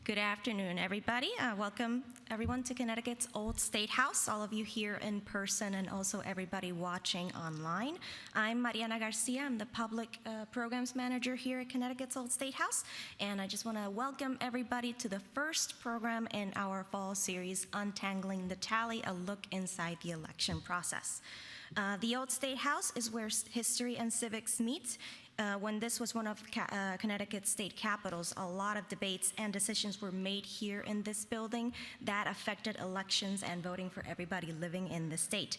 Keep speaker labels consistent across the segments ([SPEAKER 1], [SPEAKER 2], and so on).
[SPEAKER 1] Good afternoon, everybody. Welcome, everyone, to Connecticut's Old State House, all of you here in person and also everybody watching online. I'm Mariana Garcia. I'm the Public Programs Manager here at Connecticut's Old State House, and I just want to welcome everybody to the first program in our fall series, Untangling the Tally, a look inside the election process. The Old State House is where history and civics meet. When this was one of Connecticut's state capitals, a lot of debates and decisions were made here in this building that affected elections and voting for everybody living in the state.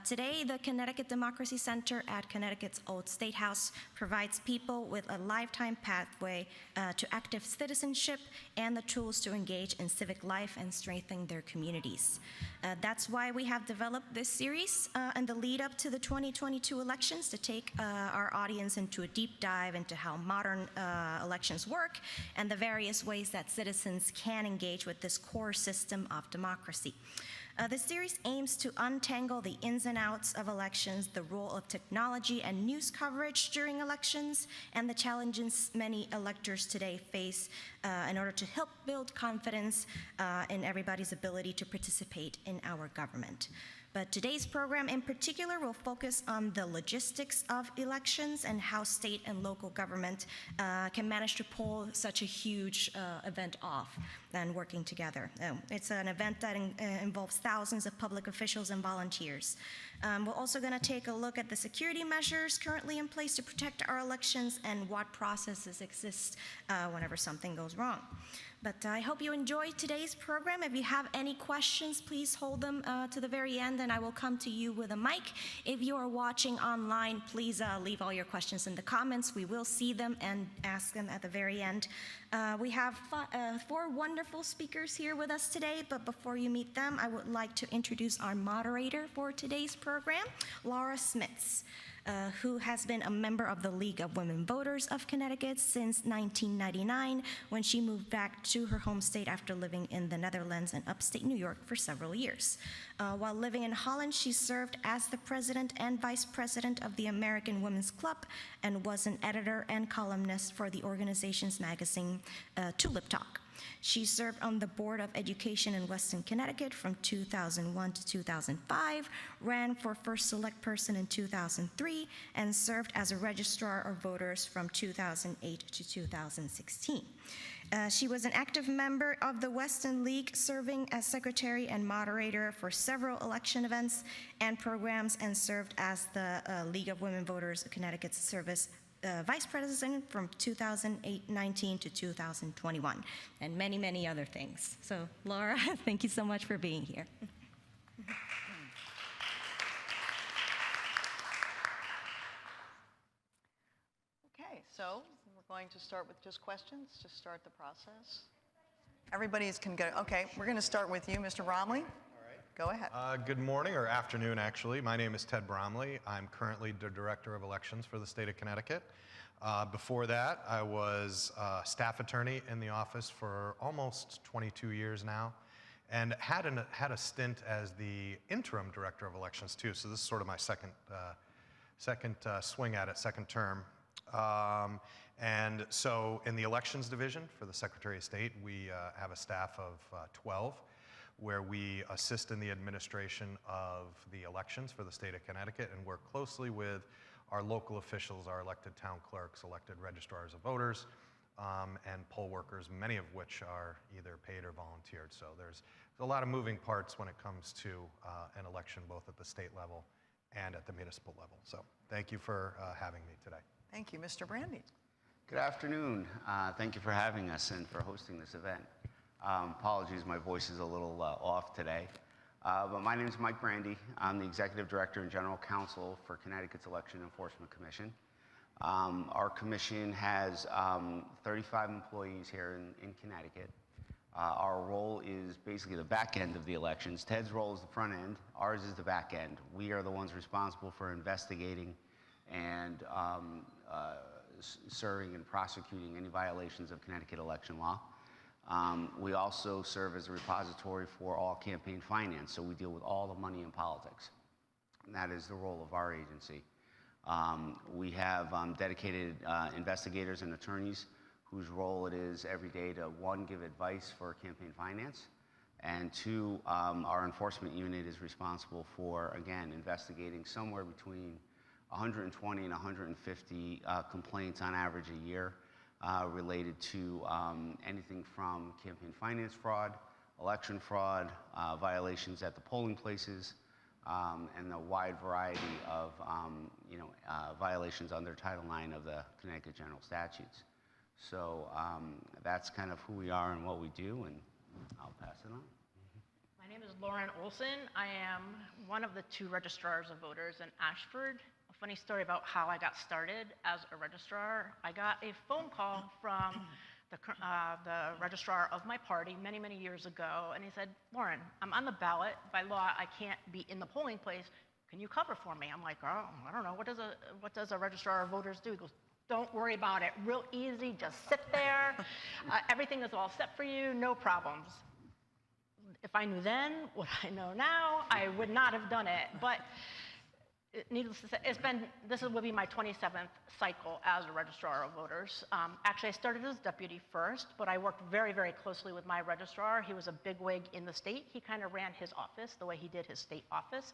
[SPEAKER 1] Today, the Connecticut Democracy Center at Connecticut's Old State House provides people with a lifetime pathway to active citizenship and the tools to engage in civic life and strengthen their communities. That's why we have developed this series in the lead up to the 2022 elections to take our audience into a deep dive into how modern elections work and the various ways that citizens can engage with this core system of democracy. This series aims to untangle the ins and outs of elections, the role of technology and news coverage during elections, and the challenges many electors today face in order to help build confidence in everybody's ability to participate in our government. But today's program in particular will focus on the logistics of elections and how state and local government can manage to pull such a huge event off and working together. It's an event that involves thousands of public officials and volunteers. We're also going to take a look at the security measures currently in place to protect our elections and what processes exist whenever something goes wrong. But I hope you enjoyed today's program. If you have any questions, please hold them to the very end, and I will come to you with a mic. If you are watching online, please leave all your questions in the comments. We will see them and ask them at the very end. We have four wonderful speakers here with us today, but before you meet them, I would like to introduce our moderator for today's program, Laura Smits. Who has been a member of the League of Women Voters of Connecticut since 1999, when she moved back to her home state after living in the Netherlands and upstate New York for several years. While living in Holland, she served as the president and vice president of the American Women's Club and was an editor and columnist for the organization's magazine, Tulip Talk. She served on the Board of Education in Western Connecticut from 2001 to 2005, ran for First Select Person in 2003, and served as a Registrar of Voters from 2008 to 2016. She was an active member of the Western League, serving as secretary and moderator for several election events and programs, and served as the League of Women Voters of Connecticut's service vice president from 2019 to 2021, and many, many other things. So, Laura, thank you so much for being here.
[SPEAKER 2] Okay, so we're going to start with just questions to start the process. Everybody's can go. Okay, we're going to start with you, Mr. Bromley. Go ahead.
[SPEAKER 3] Good morning, or afternoon, actually. My name is Ted Bromley. I'm currently the Director of Elections for the state of Connecticut. Before that, I was staff attorney in the office for almost 22 years now, and had a stint as the interim Director of Elections, too. So this is sort of my second swing at it, second term. And so in the Elections Division for the Secretary of State, we have a staff of 12. Where we assist in the administration of the elections for the state of Connecticut and work closely with our local officials, our elected town clerks, elected registrars of voters, and poll workers, many of which are either paid or volunteered. So there's a lot of moving parts when it comes to an election, both at the state level and at the municipal level. So thank you for having me today.
[SPEAKER 2] Thank you, Mr. Brandi.
[SPEAKER 4] Good afternoon. Thank you for having us and for hosting this event. Apologies, my voice is a little off today. But my name is Mike Brandi. I'm the Executive Director and General Counsel for Connecticut's Election Enforcement Commission. Our commission has 35 employees here in Connecticut. Our role is basically the back end of the elections. Ted's role is the front end. Ours is the back end. We are the ones responsible for investigating and serving and prosecuting any violations of Connecticut election law. We also serve as a repository for all campaign finance, so we deal with all the money in politics. And that is the role of our agency. We have dedicated investigators and attorneys whose role it is every day to, one, give advice for campaign finance, and two, our enforcement unit is responsible for, again, investigating somewhere between 120 and 150 complaints on average a year related to anything from campaign finance fraud, election fraud, violations at the polling places, and a wide variety of violations under Title IX of the Connecticut General Statutes. So that's kind of who we are and what we do, and I'll pass it on.
[SPEAKER 5] My name is Lauren Olson. I am one of the 2 registrars of voters in Ashford. A funny story about how I got started as a registrar. I got a phone call from the registrar of my party many, many years ago, and he said, Lauren, I'm on the ballot. By law, I can't be in the polling place. Can you cover for me? I'm like, oh, I don't know. What does a registrar of voters do? He goes, don't worry about it. Real easy. Just sit there. Everything is all set for you. No problems. If I knew then what I know now, I would not have done it. But needless to say, this will be my 27th cycle as a registrar of voters. Actually, I started as deputy first, but I worked very, very closely with my registrar. He was a bigwig in the state. He kind of ran his office the way he did his state office.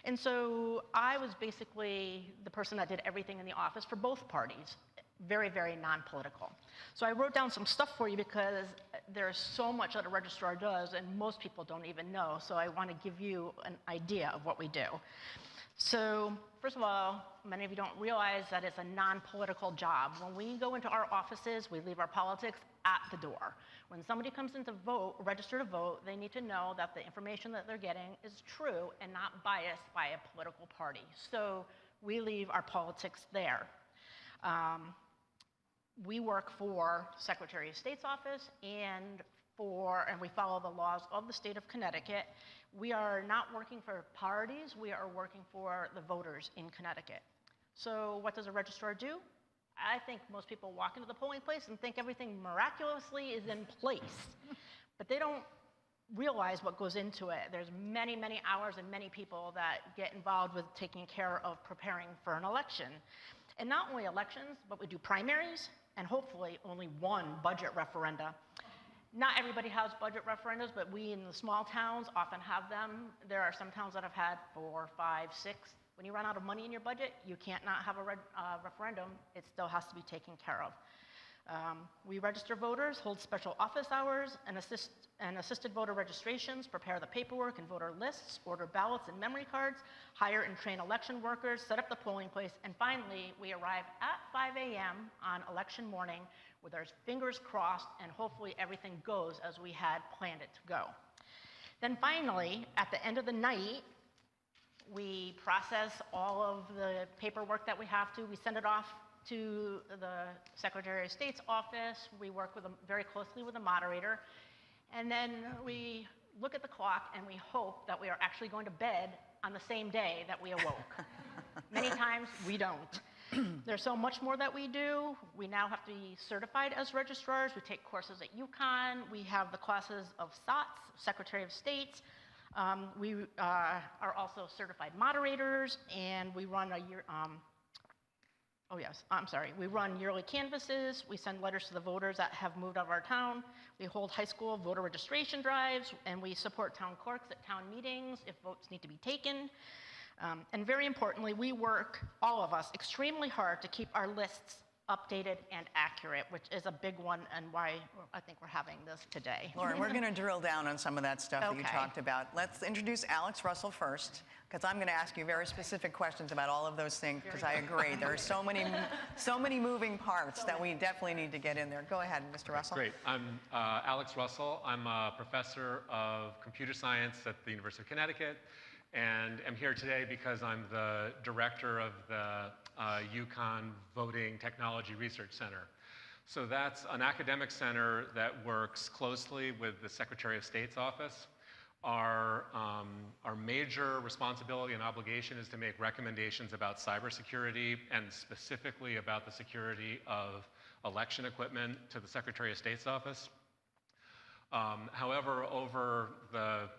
[SPEAKER 5] And so I was basically the person that did everything in the office for both parties. Very, very non-political. So I wrote down some stuff for you because there's so much that a registrar does and most people don't even know. So I want to give you an idea of what we do. So first of all, many of you don't realize that it's a non-political job. When we go into our offices, we leave our politics at the door. When somebody comes in to vote, register to vote, they need to know that the information that they're getting is true and not biased by a political party. So we leave our politics there. We work for Secretary of State's office and we follow the laws of the state of Connecticut. We are not working for parties, we are working for the voters in Connecticut. So what does a registrar do? I think most people walk into the polling place and think everything miraculously is in place, but they don't realize what goes into it. There's many, many hours and many people that get involved with taking care of preparing for an election. And not only elections, but we do primaries and hopefully only one budget referenda. Not everybody has budget referendums, but we in the small towns often have them. There are some towns that have had 4, 5, 6. When you run out of money in your budget, you can't not have a referendum. It still has to be taken care of. We register voters, hold special office hours, and assisted voter registrations, prepare the paperwork and voter lists, order ballots and memory cards, hire and train election workers, set up the polling place, and finally, we arrive at 5 a.m. on election morning with our fingers crossed and hopefully everything goes as we had planned it to go. Then finally, at the end of the night, we process all of the paperwork that we have to. We send it off to the Secretary of State's office. We work very closely with the moderator. And then we look at the clock and we hope that we are actually going to bed on the same day that we awoke. Many times we don't. There's so much more that we do. We now have to be certified as registrars. We take courses at UConn. We have the classes of SOTS, Secretary of State. We are also certified moderators, and we run we run yearly canvasses. We send letters to the voters that have moved out of our town. We hold high school voter registration drives, and we support town clerks at town meetings if votes need to be taken. And very importantly, we work, all of us, extremely hard to keep our lists updated and accurate, which is a big one and why I think we're having this today.
[SPEAKER 2] Lauren, we're going to drill down on some of that stuff that you
[SPEAKER 5] Okay.
[SPEAKER 2] talked about. Let's introduce Alex Russell first, because I'm going to ask you very specific questions about all of those things, because I agree. There are so many moving parts that we definitely need to get in there. Go ahead, Mr. Russell.
[SPEAKER 6] Great. I'm Alex Russell. I'm a professor of computer science at the University of Connecticut, and I'm here today because I'm the director of the UConn Voting Technology Research Center. So that's an academic center that works closely with the Secretary of State's office. Our major responsibility and obligation is to make recommendations about cybersecurity and specifically about the security of election equipment to the Secretary of State's office. However, over the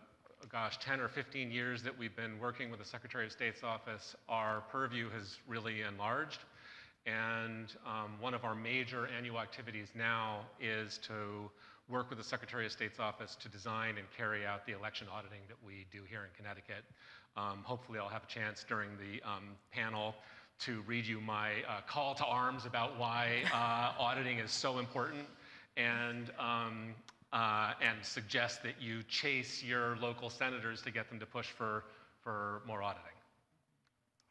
[SPEAKER 6] 10 or 15 years that we've been working with the Secretary of State's office, our purview has really enlarged. And one of our major annual activities now is to work with the Secretary of State's office to design and carry out the election auditing that we do here in Connecticut. Hopefully I'll have a chance during the panel to read you my call to arms about why auditing is so important, and suggest that you chase your local senators to get them to push for more auditing.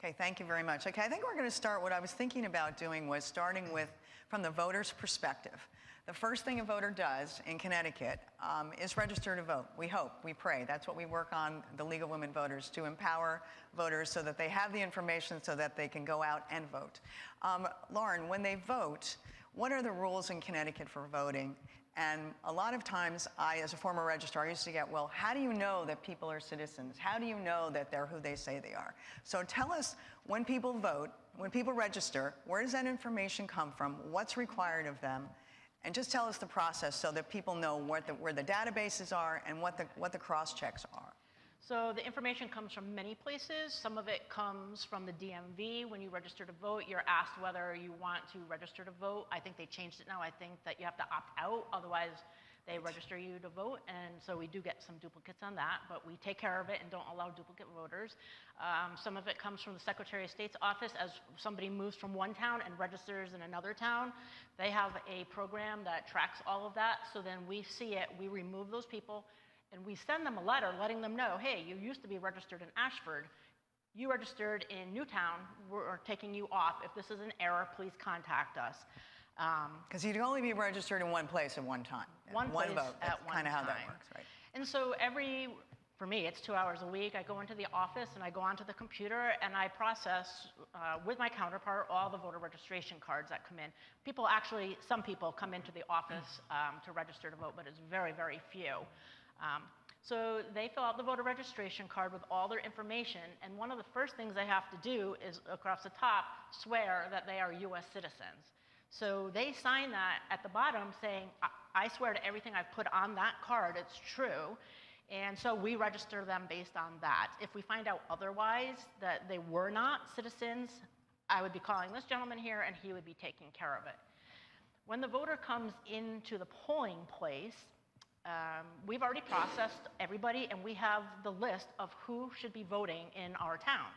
[SPEAKER 2] Okay, thank you very much. Okay, I think we're going to start, what I was thinking about doing was starting with, from the voter's perspective. The first thing a voter does in Connecticut is register to vote. We hope, we pray. That's what we work on, the League of Women Voters, to empower voters so that they have the information so that they can go out and vote. Lauren, when they vote, what are the rules in Connecticut for voting? And a lot of times, I, as a former registrar, used to get, well, how do you know that people are citizens? How do you know that they're who they say they are? So tell us, when people vote, when people register, where does that information come from? What's required of them? And just tell us the process so that people know where the databases are and what the cross-checks are.
[SPEAKER 5] So the information comes from many places. Some of it comes from the DMV. When you register to vote, you're asked whether you want to register to vote. I think they changed it now. I think that you have to opt out, otherwise they register you to vote. And so we do get some duplicates on that, but we take care of it and don't allow duplicate voters. Some of it comes from the Secretary of State's office. As somebody moves from one town and registers in another town, they have a program that tracks all of that. So then we see it, we remove those people, and we send them a letter letting them know, hey, you used to be registered in Ashford. You registered in Newtown. We're taking you off. If this is an error, please contact us.
[SPEAKER 2] Because you can only be registered in one place at one time.
[SPEAKER 5] One place
[SPEAKER 2] vote.
[SPEAKER 5] at
[SPEAKER 2] That's
[SPEAKER 5] one
[SPEAKER 2] kind of how that
[SPEAKER 5] time.
[SPEAKER 2] works, right?
[SPEAKER 5] And so for me, it's 2 hours a week. I go into the office and I go onto the computer and I process with my counterpart all the voter registration cards that come in. Some people come into the office to register to vote, but it's very, very few. So they fill out the voter registration card with all their information, and one of the first things they have to do is, across the top, swear that they are U.S. citizens. So they sign that at the bottom saying, I swear to everything I've put on that card, it's true. And so we register them based on that. If we find out otherwise, that they were not citizens, I would be calling this gentleman here and he would be taking care of it. When the voter comes into the polling place, we've already processed everybody and we have the list of who should be voting in our town.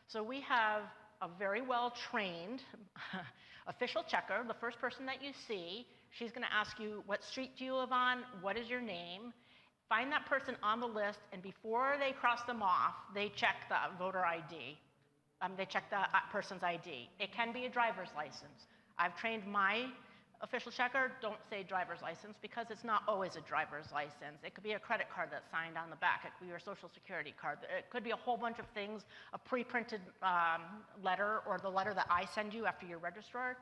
[SPEAKER 5] So we have a very well-trained official checker. The first person that you see, she's going to ask you, what street do you live on? What is your name? Find that person on the list, and before they cross them off, they check the voter ID. They check the person's ID. It can be a driver's license. I've trained my official checker, don't say driver's license, because it's not always a driver's license. It could be a credit card that's signed on the back. It could be your social security card. It could be a whole bunch of things, a pre-printed letter, or the letter that I send you after you're registered.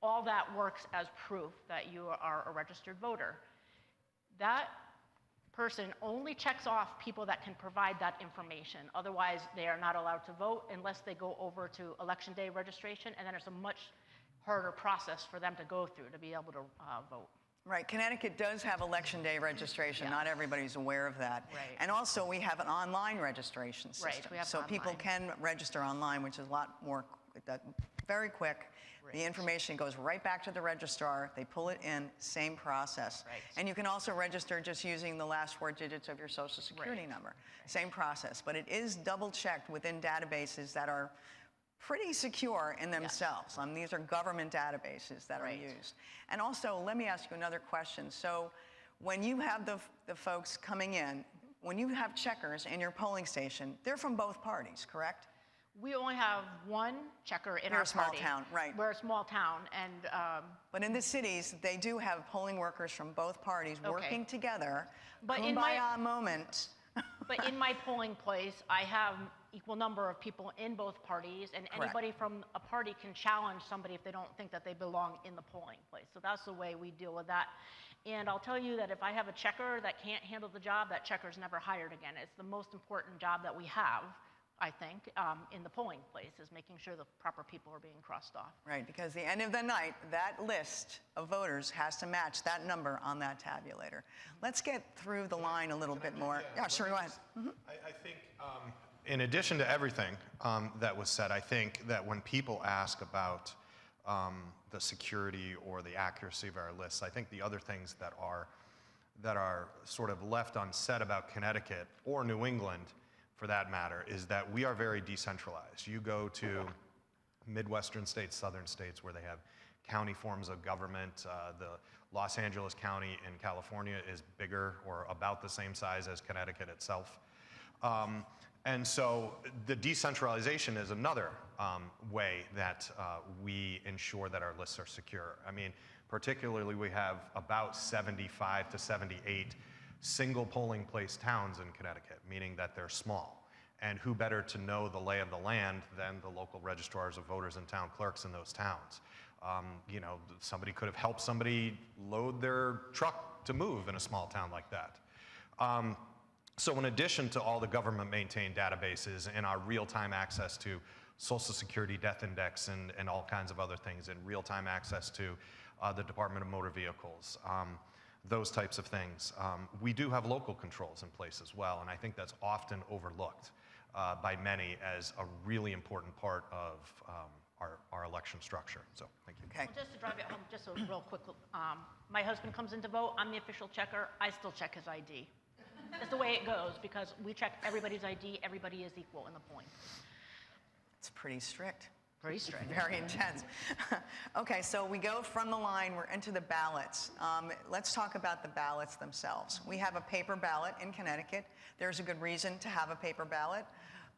[SPEAKER 5] All that works as proof that you are a registered voter. That person only checks off people that can provide that information. Otherwise, they are not allowed to vote unless they go over to Election Day registration, and then it's a much harder process for them to go through to be able to vote.
[SPEAKER 2] Right, Connecticut does have Election Day registration.
[SPEAKER 5] Yes.
[SPEAKER 2] Not everybody's aware of that.
[SPEAKER 5] Right.
[SPEAKER 2] And also we have an online registration system.
[SPEAKER 5] Right, we have
[SPEAKER 2] so people
[SPEAKER 5] online.
[SPEAKER 2] can register online, which is a lot more, very quick.
[SPEAKER 5] Right.
[SPEAKER 2] The information goes right back to the registrar. They pull it in, same process.
[SPEAKER 5] Right.
[SPEAKER 2] And you can also register just using the last 4 digits of your social security
[SPEAKER 5] Right.
[SPEAKER 2] number. Same process, but it is double checked within databases that are pretty secure in themselves. These are government databases that are
[SPEAKER 5] Right.
[SPEAKER 2] used. And also, let me ask you another question. So when you have the folks coming in, when you have checkers in your polling station, they're from both parties, correct?
[SPEAKER 5] We only have one checker in
[SPEAKER 2] You're
[SPEAKER 5] our
[SPEAKER 2] a small
[SPEAKER 5] party.
[SPEAKER 2] town, right.
[SPEAKER 5] We're a small town, and
[SPEAKER 2] But in the cities, they do have polling workers from both parties
[SPEAKER 5] Okay.
[SPEAKER 2] working together.
[SPEAKER 5] But
[SPEAKER 2] Kumbaya
[SPEAKER 5] in my-
[SPEAKER 2] moment.
[SPEAKER 5] but in my polling place, I have equal number of people in both parties, and
[SPEAKER 2] Correct.
[SPEAKER 5] anybody from a party can challenge somebody if they don't think that they belong in the polling place. So that's the way we deal with that. And I'll tell you that if I have a checker that can't handle the job, that checker's never hired again. It's the most important job that we have, I think, in the polling place, is making sure the proper people are being crossed off.
[SPEAKER 2] Right, because the end of the night, that list of voters has to match that number on that tabulator. Let's get through the line a little bit more. Yeah, sure, go ahead.
[SPEAKER 3] I think, in addition to everything that was said, I think that when people ask about the security or the accuracy of our lists. I think the other things that are sort of left unsaid about Connecticut or New England, for that matter, is that we are very decentralized. You go to Midwestern states, southern states, where they have county forms of government. The Los Angeles County in California is bigger or about the same size as Connecticut itself. And so the decentralization is another way that we ensure that our lists are secure. I mean, particularly we have about 75 to 78 single polling place towns in Connecticut, meaning that they're small. And who better to know the lay of the land than the local registrars of voters and town clerks in those towns? You know, somebody could have helped somebody load their truck to move in a small town like that. So in addition to all the government-maintained databases and our real-time access to Social Security Death Index and all kinds of other things, and real-time access to the Department of Motor Vehicles, those types of things, we do have local controls in place as well, and I think that's often overlooked by many as a really important part of our election structure. So, thank you.
[SPEAKER 2] Okay.
[SPEAKER 5] Well, just to drive it home, just a real quick, my husband comes in to vote, I'm the official checker, I still check his ID. That's the way it goes, because we check everybody's ID, everybody is equal in the point.
[SPEAKER 2] It's pretty strict.
[SPEAKER 5] Pretty strict.
[SPEAKER 2] Very intense. Okay, so we go from the line, we're into the ballots. Let's talk about the ballots themselves. We have a paper ballot in Connecticut. There's a good reason to have a paper ballot.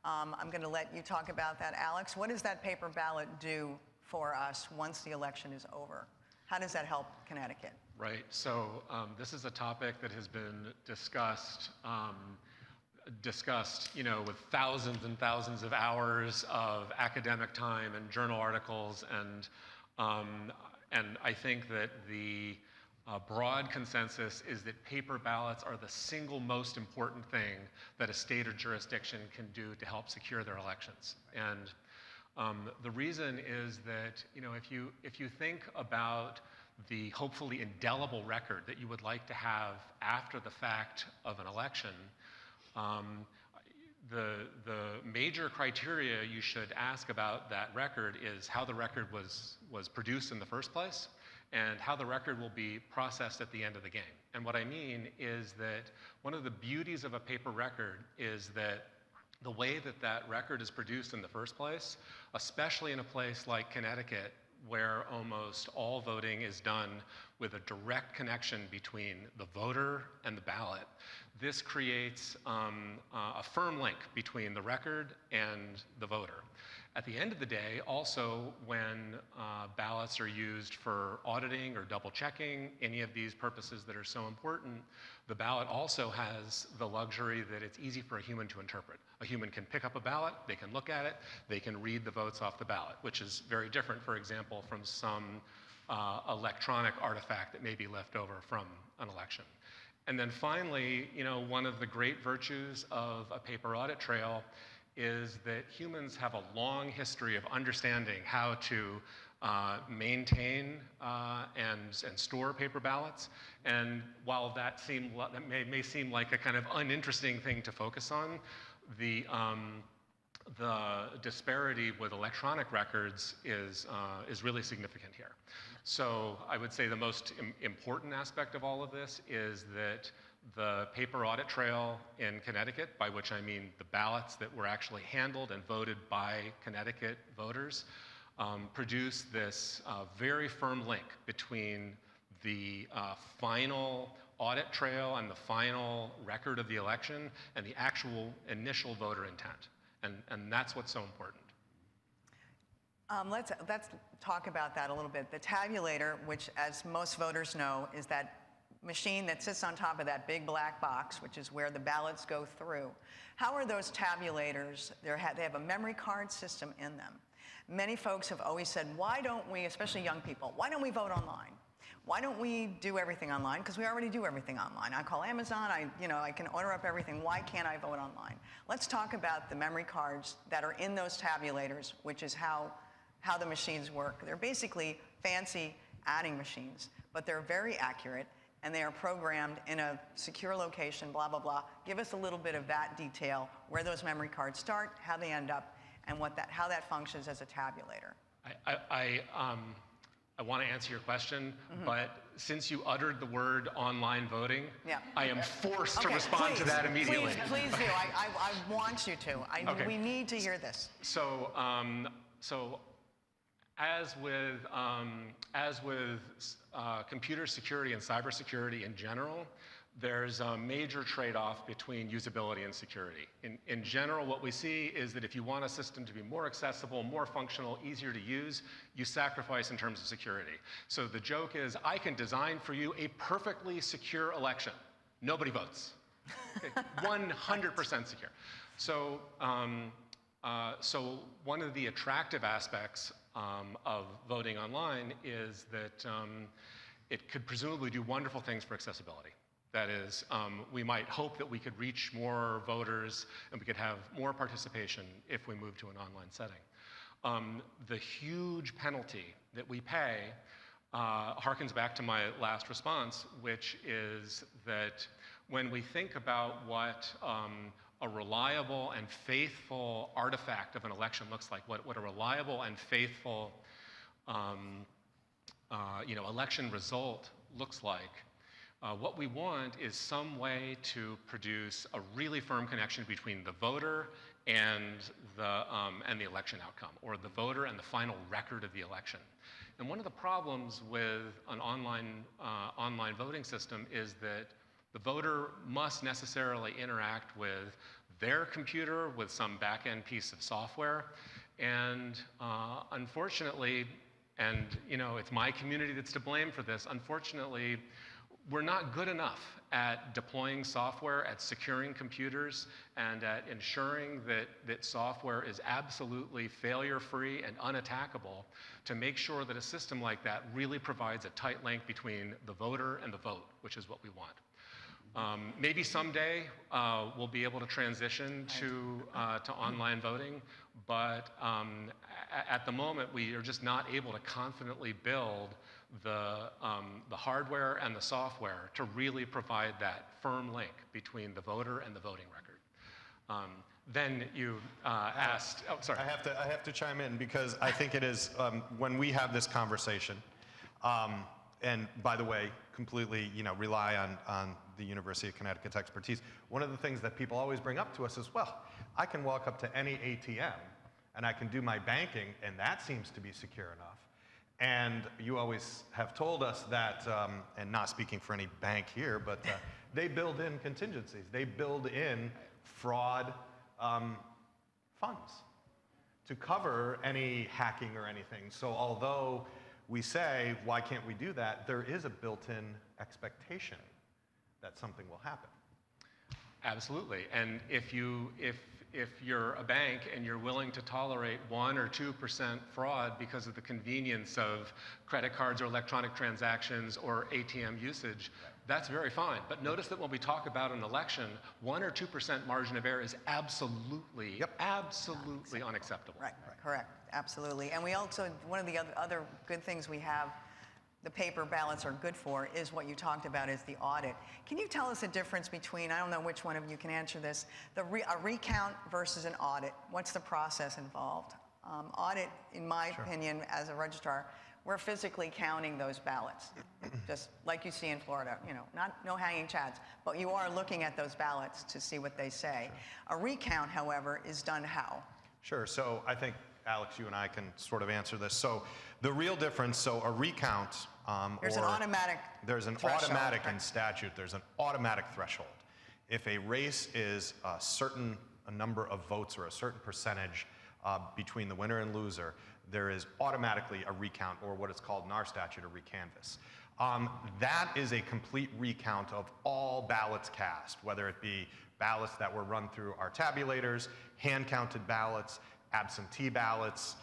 [SPEAKER 2] I'm going to let you talk about that, Alex. What does that paper ballot do for us once the election is over? How does that help Connecticut?
[SPEAKER 6] Right. So this is a topic that has been discussed, you know, with thousands and thousands of hours of academic time and journal articles, and I think that the broad consensus is that paper ballots are the single most important thing that a state or jurisdiction can do to help secure their elections. And the reason is that, you know, if you think about the hopefully indelible record that you would like to have after the fact of an election, the major criteria you should ask about that record is how the record was produced in the first place and how the record will be processed at the end of the game. And what I mean is that one of the beauties of a paper record is that the way that that record is produced in the first place, especially in a place like Connecticut, where almost all voting is done with a direct connection between the voter and the ballot, this creates a firm link between the record and the voter. At the end of the day, also, when ballots are used for auditing or double checking, any of these purposes that are so important, the ballot also has the luxury that it's easy for a human to interpret. A human can pick up a ballot, they can look at it, they can read the votes off the ballot, which is very different, for example, from some electronic artifact that may be left over from an election. And then finally, you know, one of the great virtues of a paper audit trail is that humans have a long history of understanding how to maintain and store paper ballots. And while that may seem like a kind of uninteresting thing to focus on, the disparity with electronic records is really significant here. So I would say the most important aspect of all of this is that the paper audit trail in Connecticut, by which I mean the ballots that were actually handled and voted by Connecticut voters, produce this very firm link between the final audit trail and the final record of the election and the actual initial voter intent. And that's what's so important.
[SPEAKER 2] Let's talk about that a little bit. The tabulator, which as most voters know, is that machine that sits on top of that big black box, which is where the ballots go through. How are those tabulators? They have a memory card system in them. Many folks have always said, why don't we, especially young people, why don't we vote online? Why don't we do everything online? Because we already do everything online. I call Amazon, I can order up everything. Why can't I vote online? Let's talk about the memory cards that are in those tabulators, which is how the machines work. They're basically fancy adding machines, but they're very accurate, and they are programmed in a secure location, blah, blah, blah. Give us a little bit of that detail, where those memory cards start, how they end up, and how that functions as a tabulator.
[SPEAKER 6] I want to answer your question, but since you uttered the word online voting, I am forced to respond to that immediately.
[SPEAKER 2] Please do. I want you to. We need to hear this.
[SPEAKER 6] So, as with computer security and cybersecurity in general, there's a major trade-off between usability and security. In general, what we see is that if you want a system to be more accessible, more functional, easier to use, you sacrifice in terms of security. So the joke is, I can design for you a perfectly secure election. Nobody votes. 100% secure. So, so one of the attractive aspects of voting online is that it could presumably do wonderful things for accessibility. That is, we might hope that we could reach more voters and we could have more participation if we move to an online setting. The huge penalty that we pay harkens back to my last response, which is that when we think about what a reliable and faithful artifact of an election looks like, what a reliable and faithful election result looks like, what we want is some way to produce a really firm connection between the voter and the election outcome, or the voter and the final record of the election. And one of the problems with an online voting system is that the voter must necessarily interact with their computer with some back-end piece of software. And unfortunately, and it's my community that's to blame for this, unfortunately, we're not good enough at deploying software, at securing computers, and at ensuring that software is absolutely failure-free and unattackable to make sure that a system like that really provides a tight link between the voter and the vote, which is what we want. Maybe someday we'll be able to transition to online voting, but at the moment we are just not able to confidently build the hardware and the software to really provide that firm link between the voter and the voting record. Then you asked, oh, sorry.
[SPEAKER 3] I have to chime in because I think it is, when we have this conversation, and by the way, completely rely on the University of Connecticut's expertise. One of the things that people always bring up to us is, well, I can walk up to any ATM and I can do my banking, and that seems to be secure enough. And you always have told us that, and not speaking for any bank here, but they build in contingencies. They build in fraud funds to cover any hacking or anything. So although we say, why can't we do that? There is a built-in expectation that something will happen.
[SPEAKER 6] Absolutely. And if you're a bank and you're willing to tolerate 1 or 2% fraud because of the convenience of credit cards or electronic transactions or ATM usage, that's very fine. But notice that when we talk about an election, 1 or 2% margin of error is absolutely, absolutely unacceptable.
[SPEAKER 2] Right, correct, absolutely. And we also, one of the other good things we have, the paper ballots are good for, is what you talked about, is the audit. Can you tell us the difference between, I don't know which one of you can answer this, a recount versus an audit? What's the process involved? Audit, in my opinion, as a registrar, we're physically counting those ballots, just like you see in Florida, no hanging chads, but you are looking at those ballots to see what they say. A recount, however, is done how?
[SPEAKER 3] Sure, so I think, Alex, you and I can sort of answer this. So the real difference, so a recount,
[SPEAKER 2] there's an automatic
[SPEAKER 3] automatic in statute, there's an automatic threshold. If a race is a number of votes or a certain percentage between the winner and loser, there is automatically a recount, or what is called in our statute a recanvass. That is a complete recount of all ballots cast, whether it be ballots that were run through our tabulators, hand-counted ballots, absentee ballots,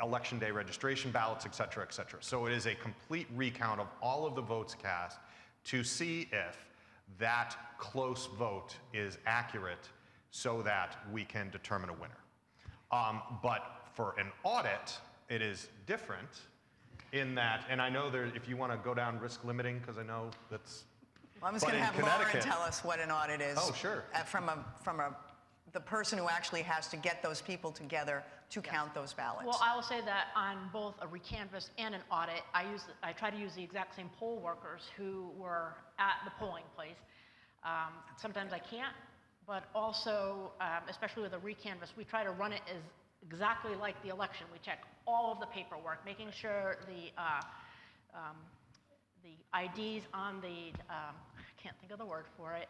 [SPEAKER 3] election day registration ballots, et cetera, et cetera. So it is a complete recount of all of the votes cast to see if that close vote is accurate so that we can determine a winner. But for an audit, it is different in that, and I know if you want to go down risk limiting, because I know that's...
[SPEAKER 2] Well, I'm just going to have Lauren tell us what an audit is.
[SPEAKER 3] Oh, sure.
[SPEAKER 2] From a the person who actually has to get those people together to count those ballots.
[SPEAKER 5] Well, I will say that on both a recanvass and an audit, I try to use the exact same poll workers who were at the polling place. Sometimes I can't, but also, especially with a recanvass, we try to run it as exactly like the election. We check all of the paperwork, making sure the IDs on the, I can't think of the word for it,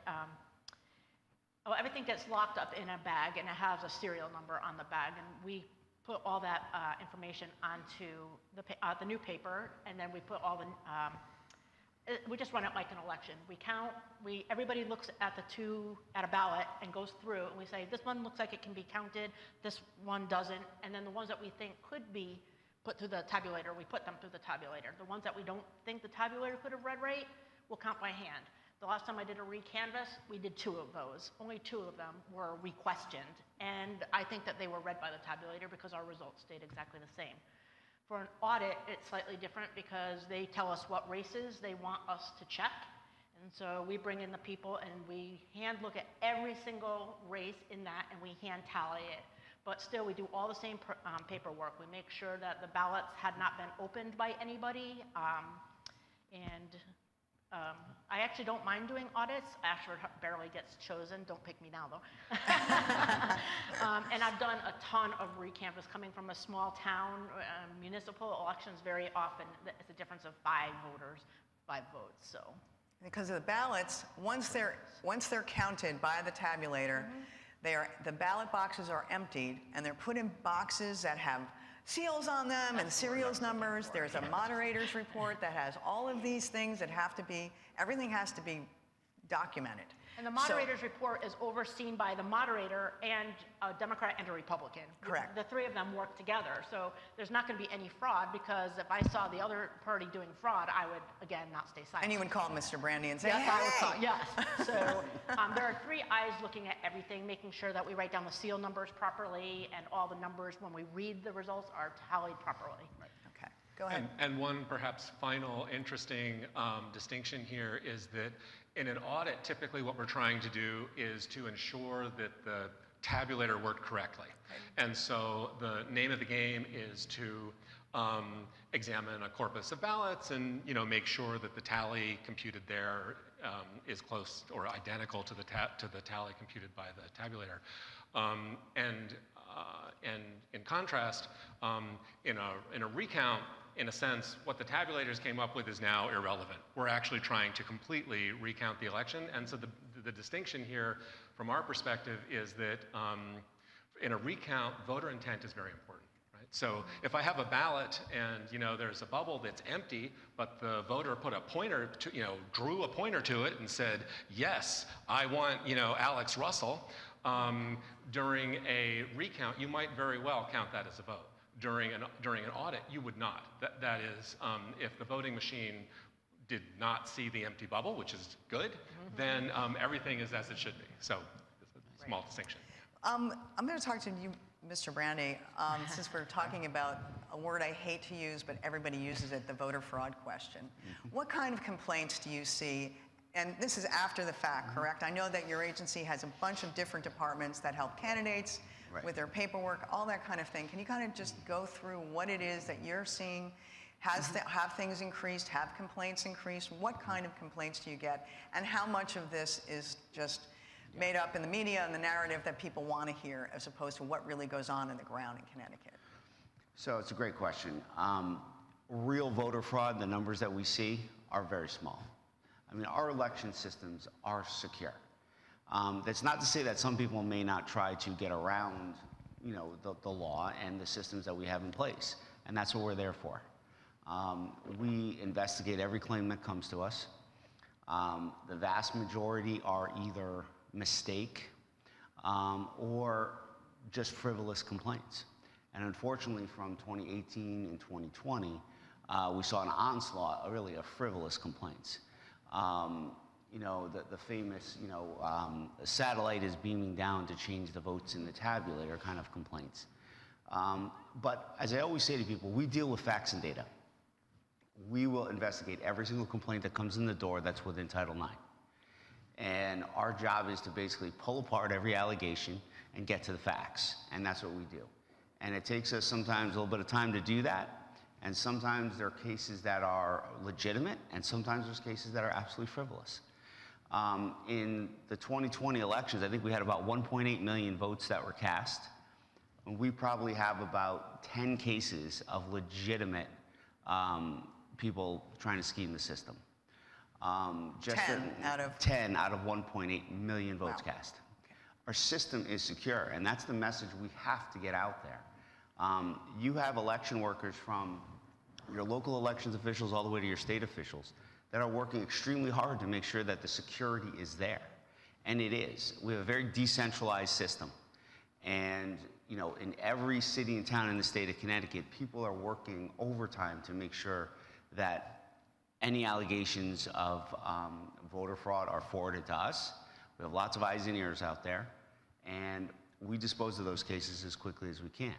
[SPEAKER 5] everything gets locked up in a bag and it has a serial number on the bag, and we put all that information onto the new paper, and then we put all the, we just run it like an election. We count, everybody looks at at a ballot and goes through, and we say, this one looks like it can be counted, this one doesn't, and then the ones that we think could be put through the tabulator, we put them through the tabulator. The ones that we don't think the tabulator could have read right, we'll count by hand. The last time I did a recanvass, we did 2 of those. Only 2 of them were re-questioned, and I think that they were read by the tabulator because our results stayed exactly the same. For an audit, it's slightly different because they tell us what races they want us to check, and so we bring in the people and we hand look at every single race in that, and we hand tally it. But still, we do all the same paperwork. We make sure that the ballots had not been opened by anybody, I actually don't mind doing audits. Ashford barely gets chosen. Don't pick me now, though. And I've done a ton of recanvass coming from a small town. Municipal elections very often, it's a difference of 5 voters, 5 votes. So
[SPEAKER 2] Because of the ballots, once they're counted by the tabulator, the ballot boxes are emptied, and they're put in boxes that have seals on them and serials numbers. There's a moderator's report that has all of these things that have to be, everything has to be documented.
[SPEAKER 5] And the moderator's report is overseen by the moderator and a Democrat and a Republican.
[SPEAKER 2] Correct.
[SPEAKER 5] The 3 of them work together. So there's not going to be any fraud, because if I saw the other party doing fraud, I would, again, not stay silent.
[SPEAKER 2] And you would call Mr. Brandi and say,
[SPEAKER 5] Yes,
[SPEAKER 2] hey!
[SPEAKER 5] I would call, yes. So there are 3 eyes looking at everything, making sure that we write down the seal numbers properly, and all the numbers, when we read the results, are tallied properly.
[SPEAKER 2] Right. Okay, go ahead.
[SPEAKER 6] And one perhaps final interesting distinction here is that in an audit, typically what we're trying to do is to ensure that the tabulator worked correctly. And so the name of the game is to examine a corpus of ballots and make sure that the tally computed there is close or identical to the tally computed by the tabulator. And in contrast, in a recount, in a sense, what the tabulators came up with is now irrelevant. We're actually trying to completely recount the election, and so the distinction here, from our perspective, is that in a recount, voter intent is very important. Right? So if I have a ballot and there's a bubble that's empty, but the voter put a pointer to, drew a pointer to it and said, "Yes, I want Alex Russell," during a recount, you might very well count that as a vote. During an audit, you would not. That is, if the voting machine did not see the empty bubble, which is good, then everything is as it should be. So, it's a small distinction.
[SPEAKER 2] I'm going to talk to you, Mr. Brandi, since we're talking about a word I hate to use, but everybody uses it, the voter fraud question. What kind of complaints do you see? And this is after the fact, correct? I know that your agency has a bunch of different departments that help candidates with their paperwork, all that kind of thing. Can you kind of just go through what it is that you're seeing? Have things increased? Have complaints increased? What kind of complaints do you get? And how much of this is just made up in the media and the narrative that people want to hear, as opposed to what really goes on the ground in Connecticut?
[SPEAKER 4] So it's a great question. Real voter fraud, the numbers that we see are very small. I mean, our election systems are secure. That's not to say that some people may not try to get around, the law and the systems that we have in place, and that's what we're there for. We investigate every claim that comes to us. The vast majority are either mistake or just frivolous complaints. And unfortunately, from 2018 and 2020, we saw an onslaught, really, of frivolous complaints. The famous, satellite is beaming down to change the votes in the tabulator kind of complaints. But as I always say to people, we deal with facts and data. We will investigate every single complaint that comes in the door that's within Title IX. And our job is to basically pull apart every allegation and get to the facts. And that's what we do. And it takes us sometimes a little bit of time to do that. And sometimes there are cases that are legitimate, and sometimes there's cases that are absolutely frivolous. In the 2020 elections, I think we had about 1.8 million votes that were cast. And we probably have about 10 cases of legitimate people trying to scheme the system.
[SPEAKER 2] 10 out of?
[SPEAKER 4] 10 out of 1.8 million votes
[SPEAKER 2] Wow.
[SPEAKER 4] cast. Our system is secure, and that's the message we have to get out there. You have election workers from your local elections officials all the way to your state officials that are working extremely hard to make sure that the security is there. And it is. We have a very decentralized system. And you know, in every city and town in the state of Connecticut, people are working overtime to make sure that any allegations of voter fraud are forwarded to us. We have lots of eyes and ears out there, and we dispose of those cases as quickly as we can.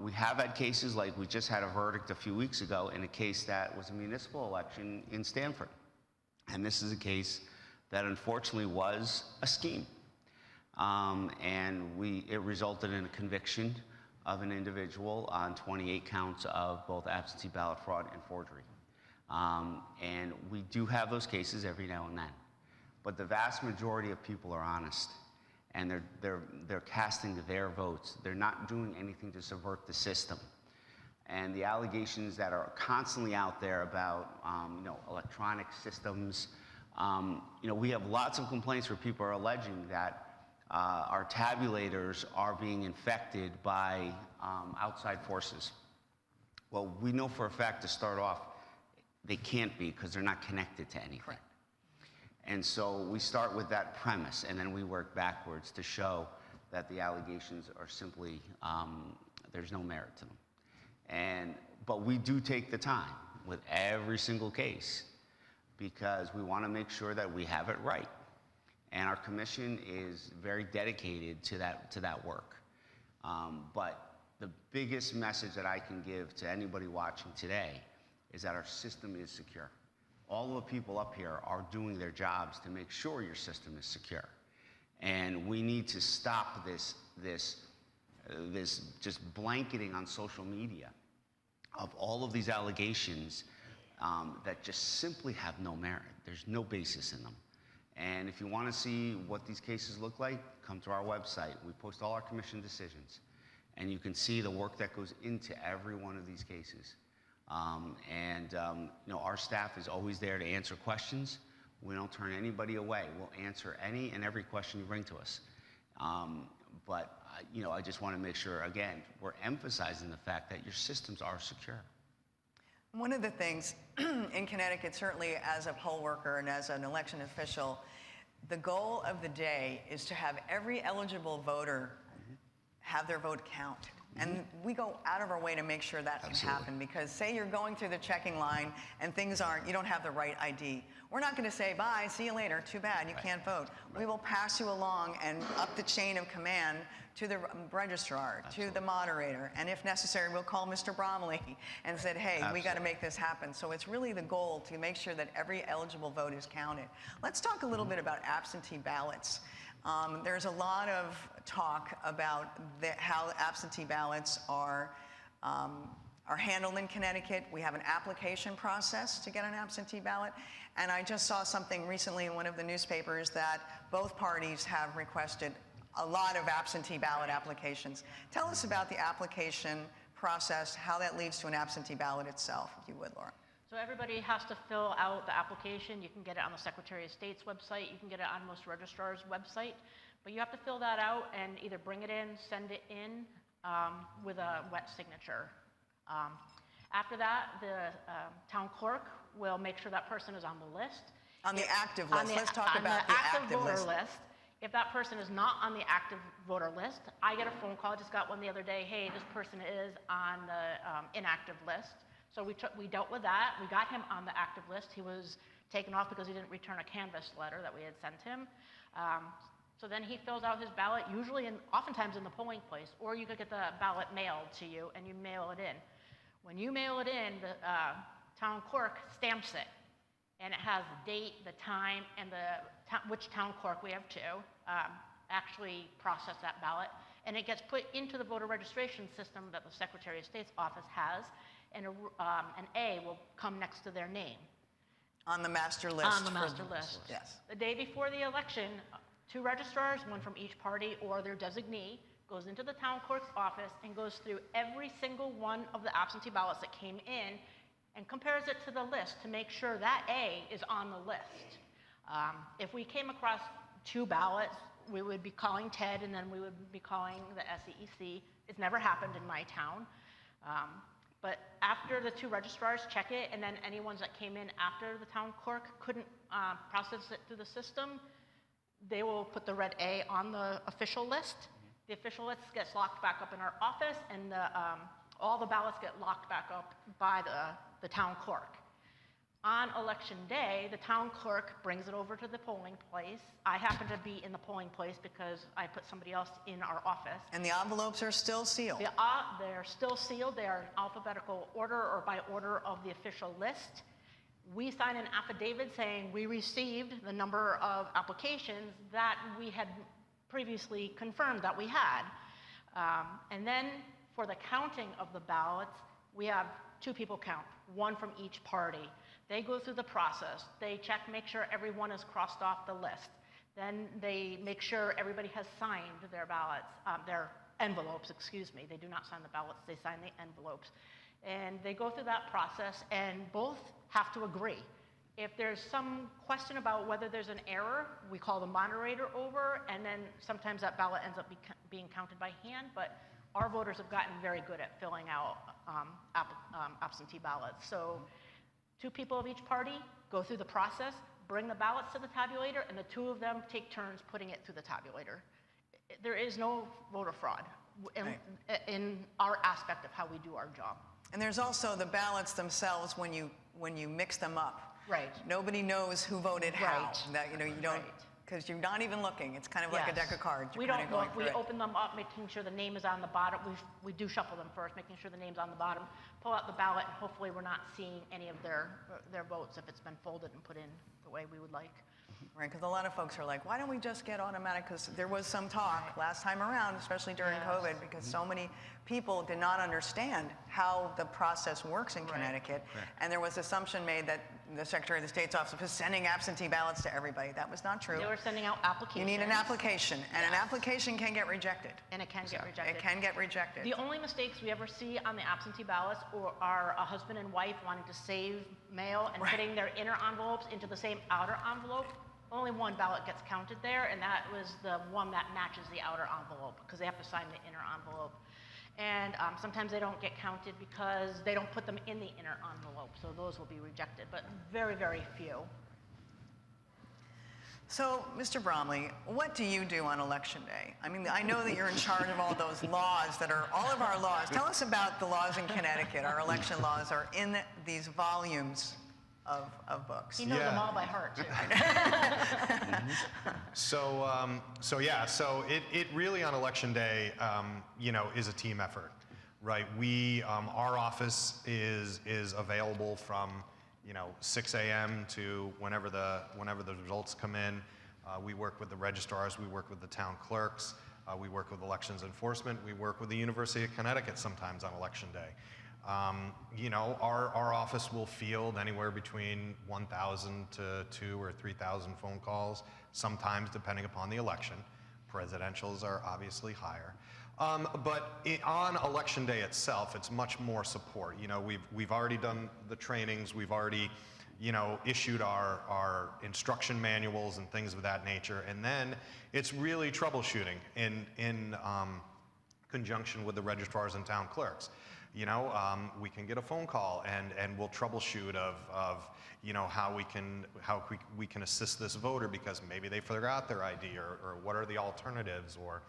[SPEAKER 4] We have had cases like we just had a verdict a few weeks ago in a case that was a municipal election in Stamford. And this is a case that unfortunately was a scheme. And it resulted in a conviction of an individual on 28 counts of both absentee ballot fraud and forgery. And we do have those cases every now and then. But the vast majority of people are honest. And they're casting their votes. They're not doing anything to subvert the system. And the allegations that are constantly out there about electronic systems, we have lots of complaints where people are alleging that our tabulators are being infected by outside forces. Well, we know for a fact to start off, they can't be because they're not connected to anything.
[SPEAKER 2] Correct.
[SPEAKER 4] And so we start with that premise, and then we work backwards to show that the allegations are simply, there's no merit to them. But we do take the time with every single case because we want to make sure that we have it right. And our commission is very dedicated to that work. But the biggest message that I can give to anybody watching today is that our system is secure. All the people up here are doing their jobs to make sure your system is secure. And we need to stop this just blanketing on social media of all of these allegations that just simply have no merit. There's no basis in them. And if you want to see what these cases look like, come to our website. We post all our commission decisions. And you can see the work that goes into every one of these cases. Our staff is always there to answer questions. We don't turn anybody away. We'll answer any and every question you bring to us. I just want to make sure, again, we're emphasizing the fact that your systems are secure.
[SPEAKER 2] One of the things in Connecticut, certainly as a poll worker and as an election official, the goal of the day is to have every eligible voter have their vote counted. And we go out of our way to make sure that can happen, because say you're going through the checking line and you don't have the right ID. We're not going to say, bye, see you later, too bad, you can't vote. We will pass you along and up the chain of command to the registrar, to the moderator, and if necessary, we'll call Mr. Bromley and said, hey, we got to make this happen. So it's really the goal to make sure that every eligible vote is counted. Let's talk a little bit about absentee ballots. There's a lot of talk about how absentee ballots are handled in Connecticut. We have an application process to get an absentee ballot. And I just saw something recently in one of the newspapers that both parties have requested a lot of absentee ballot applications. Tell us about the application process, how that leads to an absentee ballot itself, if you would, Laura.
[SPEAKER 5] So everybody has to fill out the application. You can get it on the Secretary of State's website. You can get it on most registrars' website. But you have to fill that out and either bring it in, send it in with a wet signature. After that, the town clerk will make sure that person is on the list.
[SPEAKER 2] On the active list. Let's talk about the active
[SPEAKER 5] voter
[SPEAKER 2] list.
[SPEAKER 5] If that person is not on the active voter list, I get a phone call. I just got one the other day. Hey, this person is on the inactive list. So we dealt with that. We got him on the active list. He was taken off because he didn't return a canvas letter that we had sent him. So then he fills out his ballot, oftentimes in the polling place, or you could get the ballot mailed to you and you mail it in. When you mail it in, the town clerk stamps it. and it has the date, the time, and which town clerk, we have two, actually process that ballot. And it gets put into the voter registration system that the Secretary of State's office has, and an A will come next to their name.
[SPEAKER 2] On the master list.
[SPEAKER 5] On the master list.
[SPEAKER 2] Yes.
[SPEAKER 5] The day before the election, two registrars, one from each party or their designee, goes into the town clerk's office and goes through every single one of the absentee ballots that came in and compares it to the list to make sure that A is on the list. If we came across two ballots, we would be calling Ted, and then we would be calling the SEEC. It's never happened in my town. But after the two registrars check it, and then any ones that came in after the town clerk couldn't process it through the system, they will put the red A on the official list. The official list gets locked back up in our office, and all the ballots get locked back up by the town clerk. On election day, the town clerk brings it over to the polling place. I happen to be in the polling place because I put somebody else in our office.
[SPEAKER 2] And the envelopes are still sealed.
[SPEAKER 5] They're still sealed. They are in alphabetical order or by order of the official list. We sign an affidavit saying we received the number of applications that we had previously confirmed that we had. And then for the counting of the ballots, we have two people count, one from each party. They go through the process. They check, make sure everyone is crossed off the list. Then they make sure everybody has signed their ballots, their envelopes, excuse me. They do not sign the ballots, they sign the envelopes. And they go through that process, and both have to agree. If there's some question about whether there's an error, we call the moderator over, and then sometimes that ballot ends up being counted by hand, but our voters have gotten very good at filling out absentee ballots. So two people of each party go through the process, bring the ballots to the tabulator, and the two of them take turns putting it through the tabulator. There is no voter fraud in our aspect of how we do our job.
[SPEAKER 2] And there's also the ballots themselves when you mix them up.
[SPEAKER 5] Right.
[SPEAKER 2] Nobody knows who voted how.
[SPEAKER 5] Right.
[SPEAKER 2] That, you don't, because you're not even looking. It's kind of like a deck of cards.
[SPEAKER 5] We don't look. We open them up, making sure the name is on the bottom. We do shuffle them first, making sure the name's on the bottom. Pull out the ballot, and hopefully we're not seeing any of their votes if it's been folded and put in the way we would like.
[SPEAKER 2] Right, because a lot of folks are like, why don't we just get automatic? Because there was some talk last time around, especially during COVID, because so many people did not understand how the process works in Connecticut. Right. And there was assumption made that the Secretary of the State's office was sending absentee ballots to everybody. That was not true.
[SPEAKER 5] They were sending out applications.
[SPEAKER 2] You need an application, and an application can get rejected.
[SPEAKER 5] And it can get rejected.
[SPEAKER 2] It can get rejected.
[SPEAKER 5] The only mistakes we ever see on the absentee ballots are a husband and wife wanting to save mail and putting their inner envelopes into the same outer envelope. Only one ballot gets counted there, and that was the one that matches the outer envelope, because they have to sign the inner envelope. And sometimes they don't get counted because they don't put them in the inner envelope, so those will be rejected, but very, very few.
[SPEAKER 2] So, Mr. Bromley, what do you do on Election Day? I mean, I know that you're in charge of all those laws that are, all of our laws. Tell us about the laws in Connecticut. Our election laws are in these volumes of books.
[SPEAKER 5] He knows them all by heart, too.
[SPEAKER 3] So it really on Election Day, is a team effort, right? Our office is available from 6 a.m. to whenever the results come in. We work with the registrars, we work with the town clerks, we work with elections enforcement, we work with the University of Connecticut sometimes on Election Day. Our office will field anywhere between 1,000 to 2,000 or 3,000 phone calls, sometimes depending upon the election. Presidentials are obviously higher. But on Election Day itself, it's much more support. We've already done the trainings, we've already issued our instruction manuals and things of that nature, and then it's really troubleshooting in conjunction with the registrars and town clerks. We can get a phone call and we'll troubleshoot of how we can assist this voter because maybe they forgot their ID or what are the alternatives, or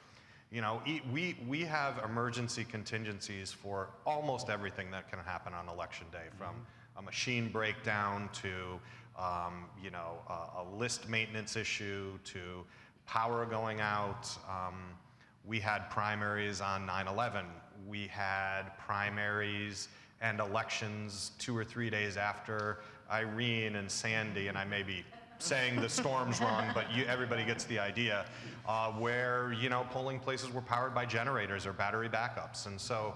[SPEAKER 3] we have emergency contingencies for almost everything that can happen on Election Day, from a machine breakdown to a list maintenance issue to power going out. We had primaries on 9/11. We had primaries and elections 2 or 3 days after Irene and Sandy, and I may be saying the storms wrong, but everybody gets the idea, where, you know, polling places were powered by generators or battery backups. And so,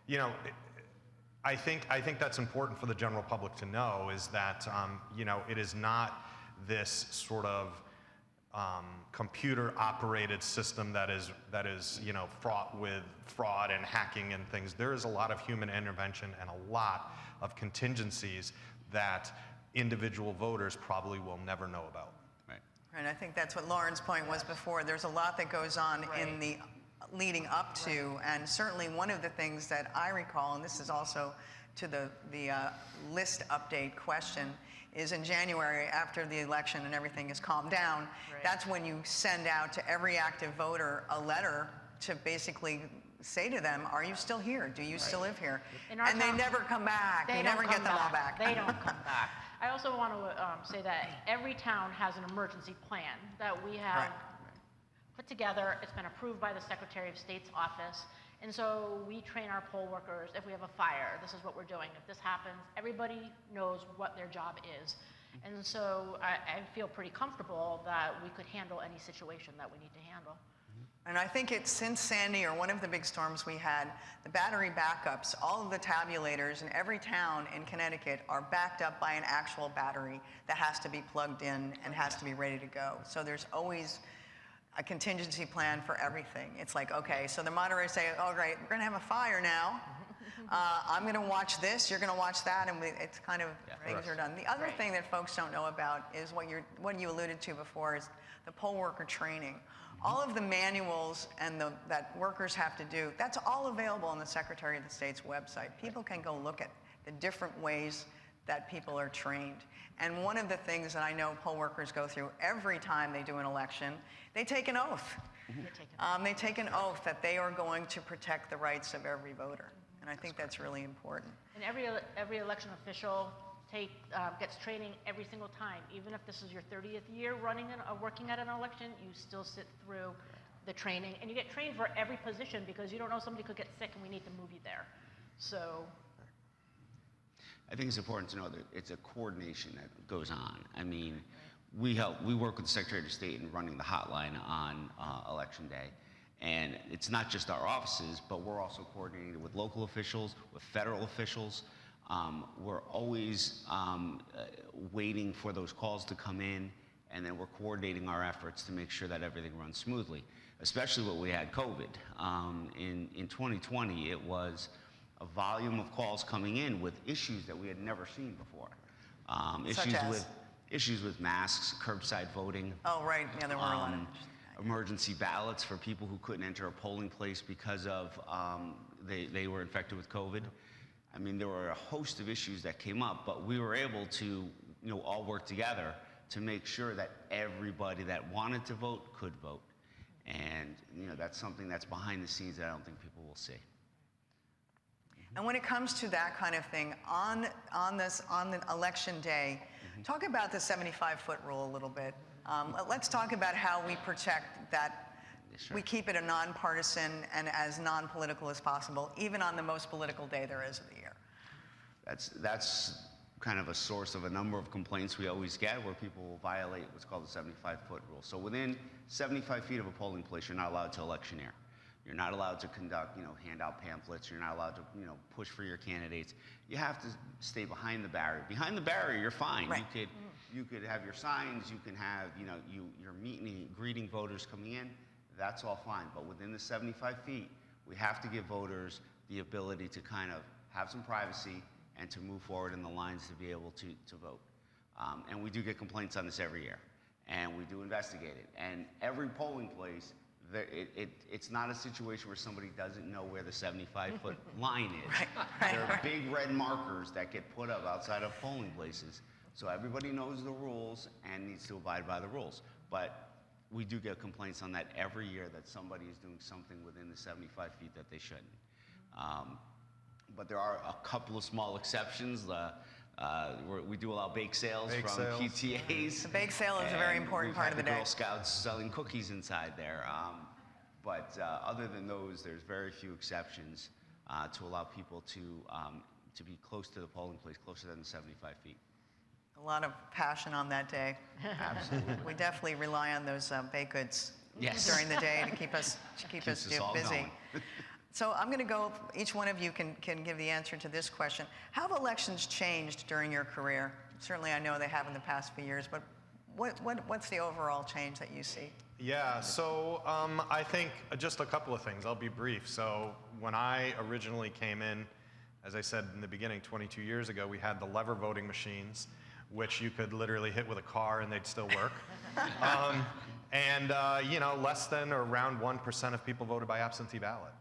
[SPEAKER 3] you know, I think that's important for the general public to know, is that, you know, it is not this sort of computer-operated system that is, you know, fraught with fraud and hacking and things. There is a lot of human intervention and a lot of contingencies that individual voters probably will never know about.
[SPEAKER 4] Right.
[SPEAKER 2] And I think that's what Lauren's point was before. There's a lot that goes on in the leading up to, and certainly one of the things that I recall, and this is also to the list update question, is in January, after the election and everything is calmed down, that's when you send out to every active voter a letter to basically say to them, are you still here? Do you still live here? And they never come back. You never get them all back.
[SPEAKER 5] They don't come back. I also want to say that every town has an emergency plan that we have put together. It's been approved by the Secretary of State's office. And so we train our poll workers. If we have a fire, this is what we're doing. If this happens, everybody knows what their job is. And so I feel pretty comfortable that we could handle any situation that we need to handle.
[SPEAKER 2] And I think it's since Sandy, or one of the big storms we had, the battery backups, all of the tabulators in every town in Connecticut are backed up by an actual battery that has to be plugged in and has to be ready to go. So there's always a contingency plan for everything. It's like, okay, so the moderators say, oh great, we're gonna have a fire now. I'm gonna watch this, you're gonna watch that, and it's kind of, things are done. The other thing that folks don't know about is what you alluded to before, is the poll worker training. All of the manuals and that workers have to do, that's all available on the Secretary of State's website. People can go look at the different ways that people are trained. And one of the things that I know poll workers go through every time they do an election, they take an oath. They take an oath that they are going to protect the rights of every voter. And I think that's really important.
[SPEAKER 5] And every election official gets training every single time. Even if this is your 30th year working at an election, you still sit through the training. And you get trained for every position, because you don't know, somebody could get sick and we need to move you there. So
[SPEAKER 4] I think it's important to know that it's a coordination that goes on. I mean, we work with the Secretary of State in running the hotline on Election Day. And it's not just our offices, but we're also coordinating with local officials, with federal officials. We're always waiting for those calls to come in, and then we're coordinating our efforts to make sure that everything runs smoothly, especially when we had COVID. In 2020, it was a volume of calls coming in with issues that we had never seen before. Issues with masks, curbside voting.
[SPEAKER 2] Oh, right, yeah, there were a lot of
[SPEAKER 4] emergency ballots for people who couldn't enter a polling place because of they were infected with COVID. I mean, there were a host of issues that came up, but we were able to, all work together to make sure that everybody that wanted to vote could vote. And, that's something that's behind the scenes that I don't think people will see.
[SPEAKER 2] And when it comes to that kind of thing, on the election day, talk about the 75-foot rule a little bit. Let's talk about how we protect that.
[SPEAKER 4] Sure.
[SPEAKER 2] We keep it a nonpartisan and as non-political as possible, even on the most political day there is of the year.
[SPEAKER 4] That's kind of a source of a number of complaints we always get, where people will violate what's called the 75-foot rule. So within 75 feet of a polling place, you're not allowed to electioneer. You're not allowed to conduct, hand out pamphlets. You're not allowed to, push for your candidates. You have to stay behind the barrier. Behind the barrier, you're fine.
[SPEAKER 2] Right.
[SPEAKER 4] You could have your signs. You can have, your meeting and greeting voters coming in. That's all fine. But within the 75 feet, we have to give voters the ability to kind of have some privacy and to move forward in the lines to be able to vote. And we do get complaints on this every year, and we do investigate it. And every polling place, it's not a situation where somebody doesn't know where the 75-foot line is. There are big red markers that get put up outside of polling places, so everybody knows the rules and needs to abide by the rules. But we do get complaints on that every year, that somebody is doing something within the 75 feet that they shouldn't. But there are a couple of small exceptions. We do allow bake sales from PTAs.
[SPEAKER 2] The bake sale is a very important part of the day.
[SPEAKER 4] Girl Scouts selling cookies inside there. But other than those, there's very few exceptions to allow people to be close to the polling place, closer than 75 feet.
[SPEAKER 2] A lot of passion on that day.
[SPEAKER 4] Absolutely.
[SPEAKER 2] We definitely rely on those baked goods
[SPEAKER 4] Yes.
[SPEAKER 2] during the day to keep us
[SPEAKER 4] Keeps us all
[SPEAKER 2] busy.
[SPEAKER 4] going.
[SPEAKER 2] So I'm going to go, each one of you can give the answer to this question. How have elections changed during your career? Certainly I know they have in the past few years, but what's the overall change that you see?
[SPEAKER 3] Yeah, so I think just a couple of things. I'll be brief. So when I originally came in, as I said in the beginning, 22 years ago, we had the lever voting machines, which you could literally hit with a car and they'd still work. You know, less than or around 1% of people voted by absentee ballot.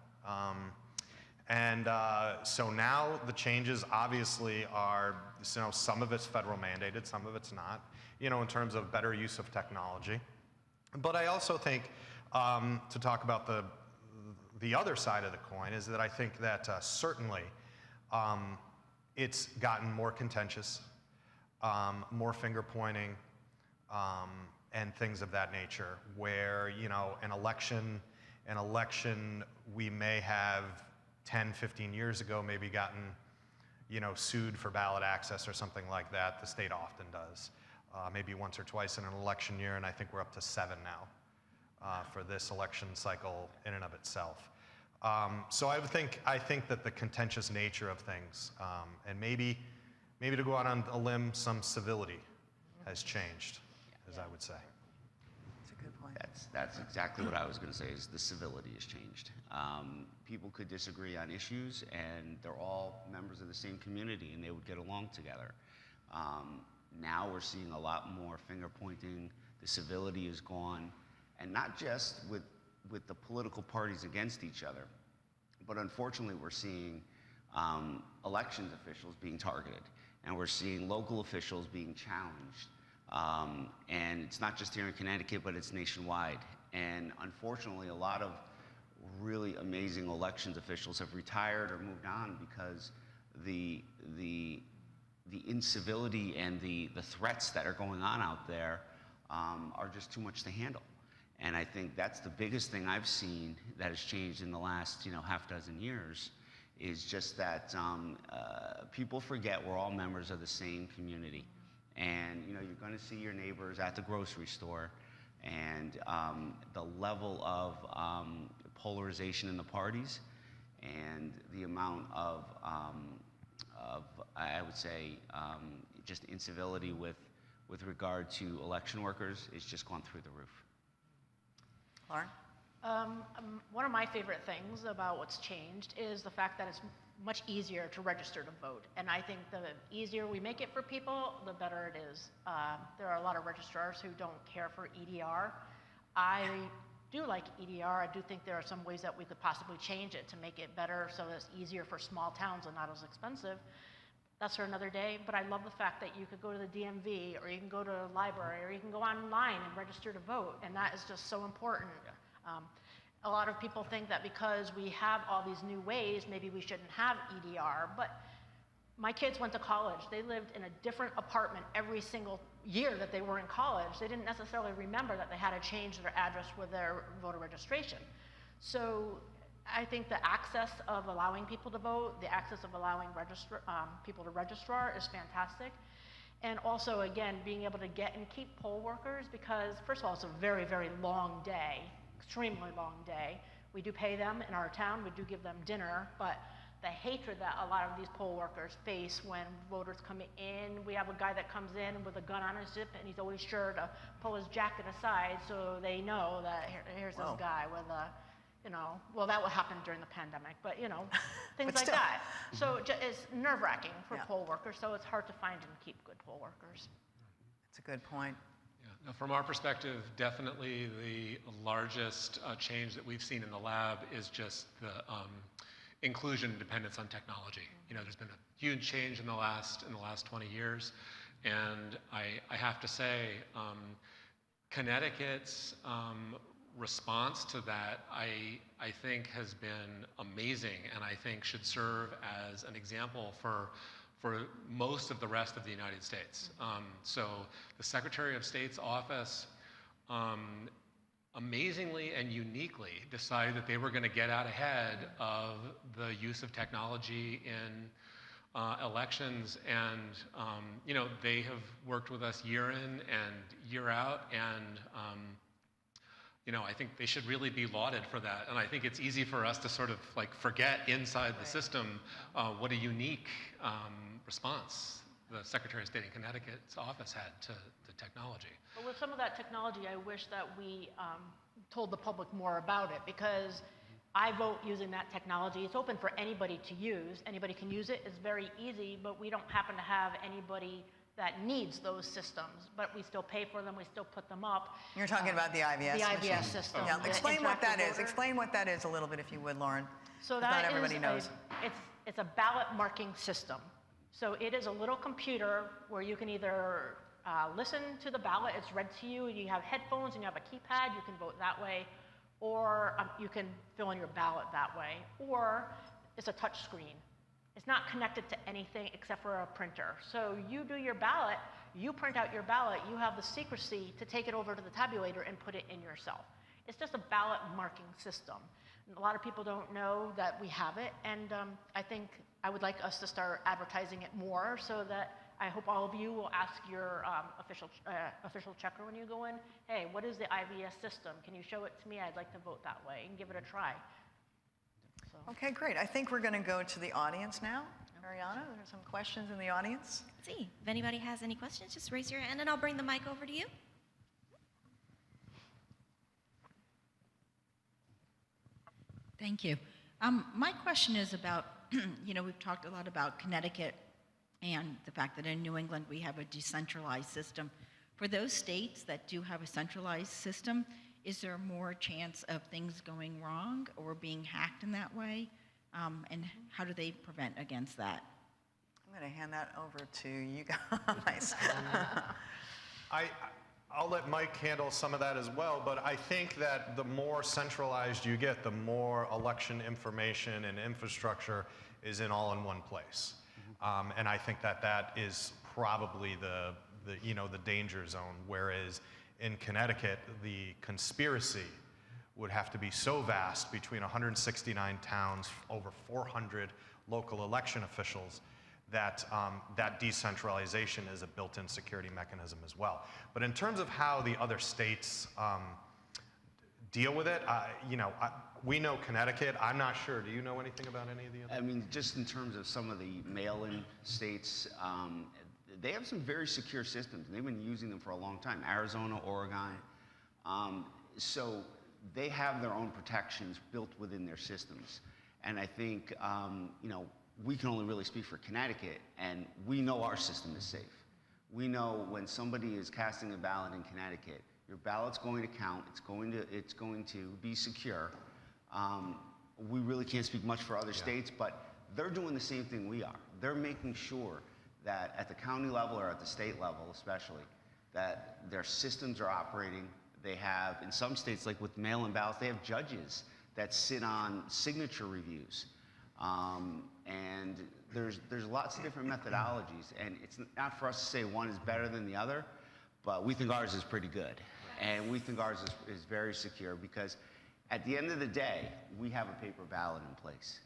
[SPEAKER 3] So now the changes obviously are, you know, some of it's federal mandated, some of it's not, you know, in terms of better use of technology. But I also think, to talk about the other side of the coin, is that I think that certainly it's gotten more contentious, more finger pointing, and things of that nature, where, you know, an election we may have 10, 15 years ago maybe gotten, you know, sued for ballot access or something like that. The state often does, maybe once or twice in an election year, and I think we're up to 7 now for this election cycle in and of itself. So I think that the contentious nature of things, and maybe to go out on a limb, some civility has changed, as I would say.
[SPEAKER 2] That's a good point.
[SPEAKER 4] That's exactly what I was going to say, is the civility has changed. People could disagree on issues, and they're all members of the same community, and they would get along together. Now we're seeing a lot more finger pointing. The civility is gone, and not just with the political parties against each other, but unfortunately we're seeing elections officials being targeted, and we're seeing local officials being challenged. And it's not just here in Connecticut, but it's nationwide. And unfortunately, a lot of really amazing elections officials have retired or moved on because the incivility and the threats that are going on out there are just too much to handle. And I think that's the biggest thing I've seen that has changed in the last, you know, half dozen years, is just that people forget we're all members of the same community. And, you know, you're going to see your neighbors at the grocery store, and the level of polarization in the parties and the amount of I would say, just incivility with regard to election workers is just gone through the roof.
[SPEAKER 2] Lauren?
[SPEAKER 5] One of my favorite things about what's changed is the fact that it's much easier to register to vote. And I think the easier we make it for people, the better it is. There are a lot of registrars who don't care for EDR. I do like EDR. I do think there are some ways that we could possibly change it to make it better so that it's easier for small towns and not as expensive. That's for another day, but I love the fact that you could go to the DMV, or you can go to a library, or you can go online and register to vote, and that is just so important. A lot of people think that because we have all these new ways, maybe we shouldn't have EDR, but my kids went to college. They lived in a different apartment every single year that they were in college. They didn't necessarily remember that they had to change their address with their voter registration. So I think the access of allowing people to vote, the access of allowing people to registrar is fantastic. And also, again, being able to get and keep poll workers, because first of all, it's a very, very long day, extremely long day. We do pay them in our town, we do give them dinner, but the hatred that a lot of these poll workers face when voters come in. We have a guy that comes in with a gun on his hip, and he's always sure to pull his jacket aside so they know that here's this guy with a, you know, well, that would happen during the pandemic, but, you know, things like that. So it's nerve-wracking for poll workers, so it's hard to find and keep good poll workers.
[SPEAKER 2] That's a good point.
[SPEAKER 6] Yeah. Now, from our perspective, definitely the largest change that we've seen in the lab is just the inclusion and dependence on technology. You know, there's been a huge change in the last 20 years, and I have to say, Connecticut's response to that, I think, has been amazing, and I think should serve as an example for most of the rest of the United States. So the Secretary of State's office amazingly and uniquely decided that they were going to get out ahead of the use of technology elections, and you know, they have worked with us year in and year out, and you know, I think they should really be lauded for that. And I think it's easy for us to sort of like forget inside the system what a unique response the Secretary of State in Connecticut's office had to technology.
[SPEAKER 5] But with some of that technology, I wish that we told the public more about it, because I vote using that technology. It's open for anybody to use. Anybody can use it. It's very easy, but we don't happen to have anybody that needs those systems, but we still pay for them, we still put them up.
[SPEAKER 2] You're talking about the IVS
[SPEAKER 5] The
[SPEAKER 2] machine.
[SPEAKER 5] IVS system.
[SPEAKER 2] Yeah,
[SPEAKER 5] the
[SPEAKER 2] explain what that
[SPEAKER 5] interactive
[SPEAKER 2] is.
[SPEAKER 5] voter.
[SPEAKER 2] Explain what that is a little bit, if you would, Lauren.
[SPEAKER 5] So
[SPEAKER 2] 'Cause
[SPEAKER 5] that
[SPEAKER 2] not everybody
[SPEAKER 5] is
[SPEAKER 2] knows.
[SPEAKER 5] it's a ballot marking system. So it is a little computer where you can either listen to the ballot, it's read to you, and you have headphones and you have a keypad, you can vote that way, or you can fill in your ballot that way, or it's a touch screen. It's not connected to anything except for a printer. So you do your ballot, you print out your ballot, you have the secrecy to take it over to the tabulator and put it in yourself. It's just a ballot marking system. A lot of people don't know that we have it, and I think I would like us to start advertising it more, so that I hope all of you will ask your official checker when you go in, hey, what is the IVS system? Can you show it to me? I'd like to vote that way, and give it a try. So.
[SPEAKER 2] Okay, great. I think we're going to go to the audience now. Ariana, there are some questions in the audience.
[SPEAKER 1] Let's see. If anybody has any questions, just raise your hand and I'll bring the mic over to you.
[SPEAKER 7] Thank you. My question is about, you know, we've talked a lot about Connecticut and the fact that in New England we have a decentralized system. For those states that do have a centralized system, is there more chance of things going wrong or being hacked in that way? And how do they prevent against that?
[SPEAKER 2] I'm going to hand that over to you guys.
[SPEAKER 3] I'll let Mike handle some of that as well, but I think that the more centralized you get, the more election information and infrastructure is in all in one place. And I think that that is probably the danger zone, whereas in Connecticut, the conspiracy would have to be so vast between 169 towns, over 400 local election officials, that that decentralization is a built-in security mechanism as well. But in terms of how the other states deal with it, we know Connecticut. I'm not sure. Do you know anything about any of the other?
[SPEAKER 4] I mean, just in terms of some of the mail-in states, they have some very secure systems. They've been using them for a long time. Arizona, Oregon. So they have their own protections built within their systems. And I think, we can only really speak for Connecticut, and we know our system is safe. We know when somebody is casting a ballot in Connecticut, your ballot's going to count, it's going to be secure. We really can't speak much for other states, but they're doing the same thing we are. They're making sure that at the county level or at the state level especially, that their systems are operating. They have, in some states, like with mail-in ballots, they have judges that sit on signature reviews. And there's lots of different methodologies, and it's not for us to say one is better than the other, but we think ours is pretty good. And we think ours is very secure, because at the end of the day, we have a paper ballot in place.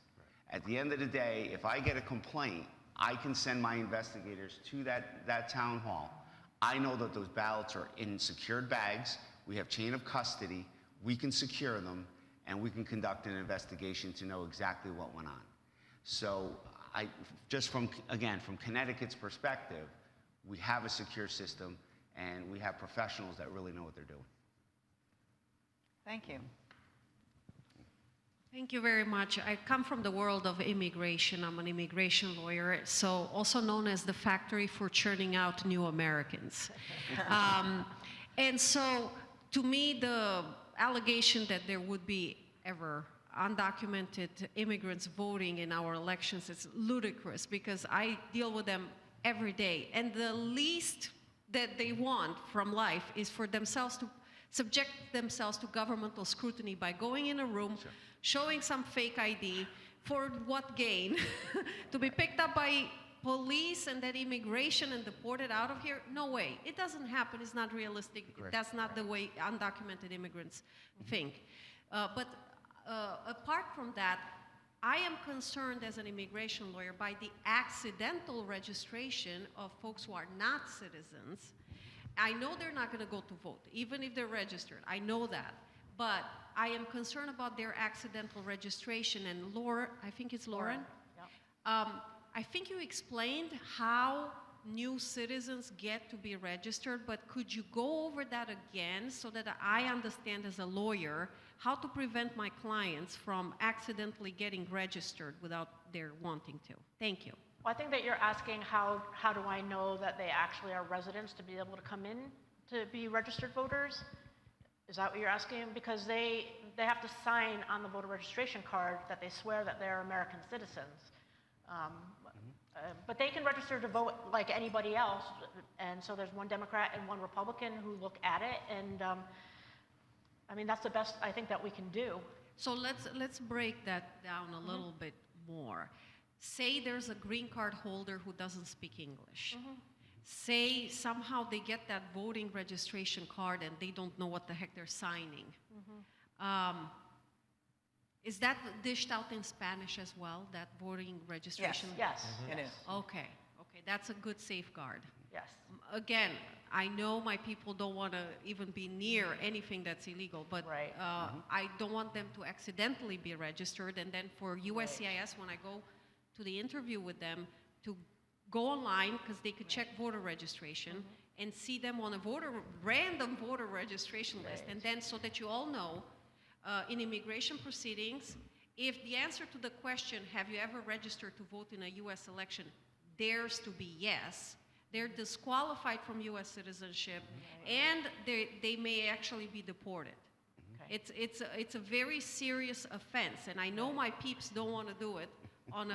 [SPEAKER 4] At the end of the day, if I get a complaint, I can send my investigators to that town hall. I know that those ballots are in secured bags. We have chain of custody. We can secure them, and we can conduct an investigation to know exactly what went on. So from Connecticut's perspective, we have a secure system, and we have professionals that really know what they're doing.
[SPEAKER 2] Thank you.
[SPEAKER 8] Thank you very much. I come from the world of immigration. I'm an immigration lawyer, so also known as the factory for churning out new Americans. And so, to me, the allegation that there would be ever undocumented immigrants voting in our elections is ludicrous, because I deal with them every day. And the least that they want from life is for themselves to subject themselves to governmental scrutiny by going in a room, showing some fake ID, for what gain? To be picked up by police and then immigration and deported out of here? No way. It doesn't happen. It's not realistic.
[SPEAKER 4] Correct.
[SPEAKER 8] That's not the way undocumented immigrants think. But apart from that, I am concerned as an immigration lawyer by the accidental registration of folks who are not citizens. I know they're not going to go to vote, even if they're registered. I know that. But I am concerned about their accidental registration. And Laura, I think it's Lauren.
[SPEAKER 5] Yep.
[SPEAKER 8] I think you explained how new citizens get to be registered, but could you go over that again so that I understand as a lawyer how to prevent my clients from accidentally getting registered without their wanting to? Thank you.
[SPEAKER 5] Well, I think that you're asking how do I know that they actually are residents to be able to come in to be registered voters? Is that what you're asking? Because they have to sign on the voter registration card that they swear that they're American citizens. But they can register to vote like anybody else. And so there's one Democrat and one Republican who look at it. And I mean, that's the best I think that we can do.
[SPEAKER 8] So let's break that down a little bit more. Say there's a green card holder who doesn't speak English. Say somehow they get that voting registration card and they don't know what the heck they're signing. Is that dished out in Spanish as well, that voting registration?
[SPEAKER 5] Yes.
[SPEAKER 2] It is.
[SPEAKER 8] Okay, that's a good safeguard.
[SPEAKER 5] Yes.
[SPEAKER 8] Again, I know my people don't want to even be near anything that's illegal, but
[SPEAKER 5] Right.
[SPEAKER 8] I don't want them to accidentally be registered, and then for USCIS, when I go to the interview with them, to go online, because they could check voter registration, and see them on a random voter registration list, and then so that you all know, in immigration proceedings, if the answer to the question, have you ever registered to vote in a U.S. election, dares to be yes, they're disqualified from U.S. citizenship, and they may actually be deported. It's a very serious offense, and I know my peeps don't want to do it on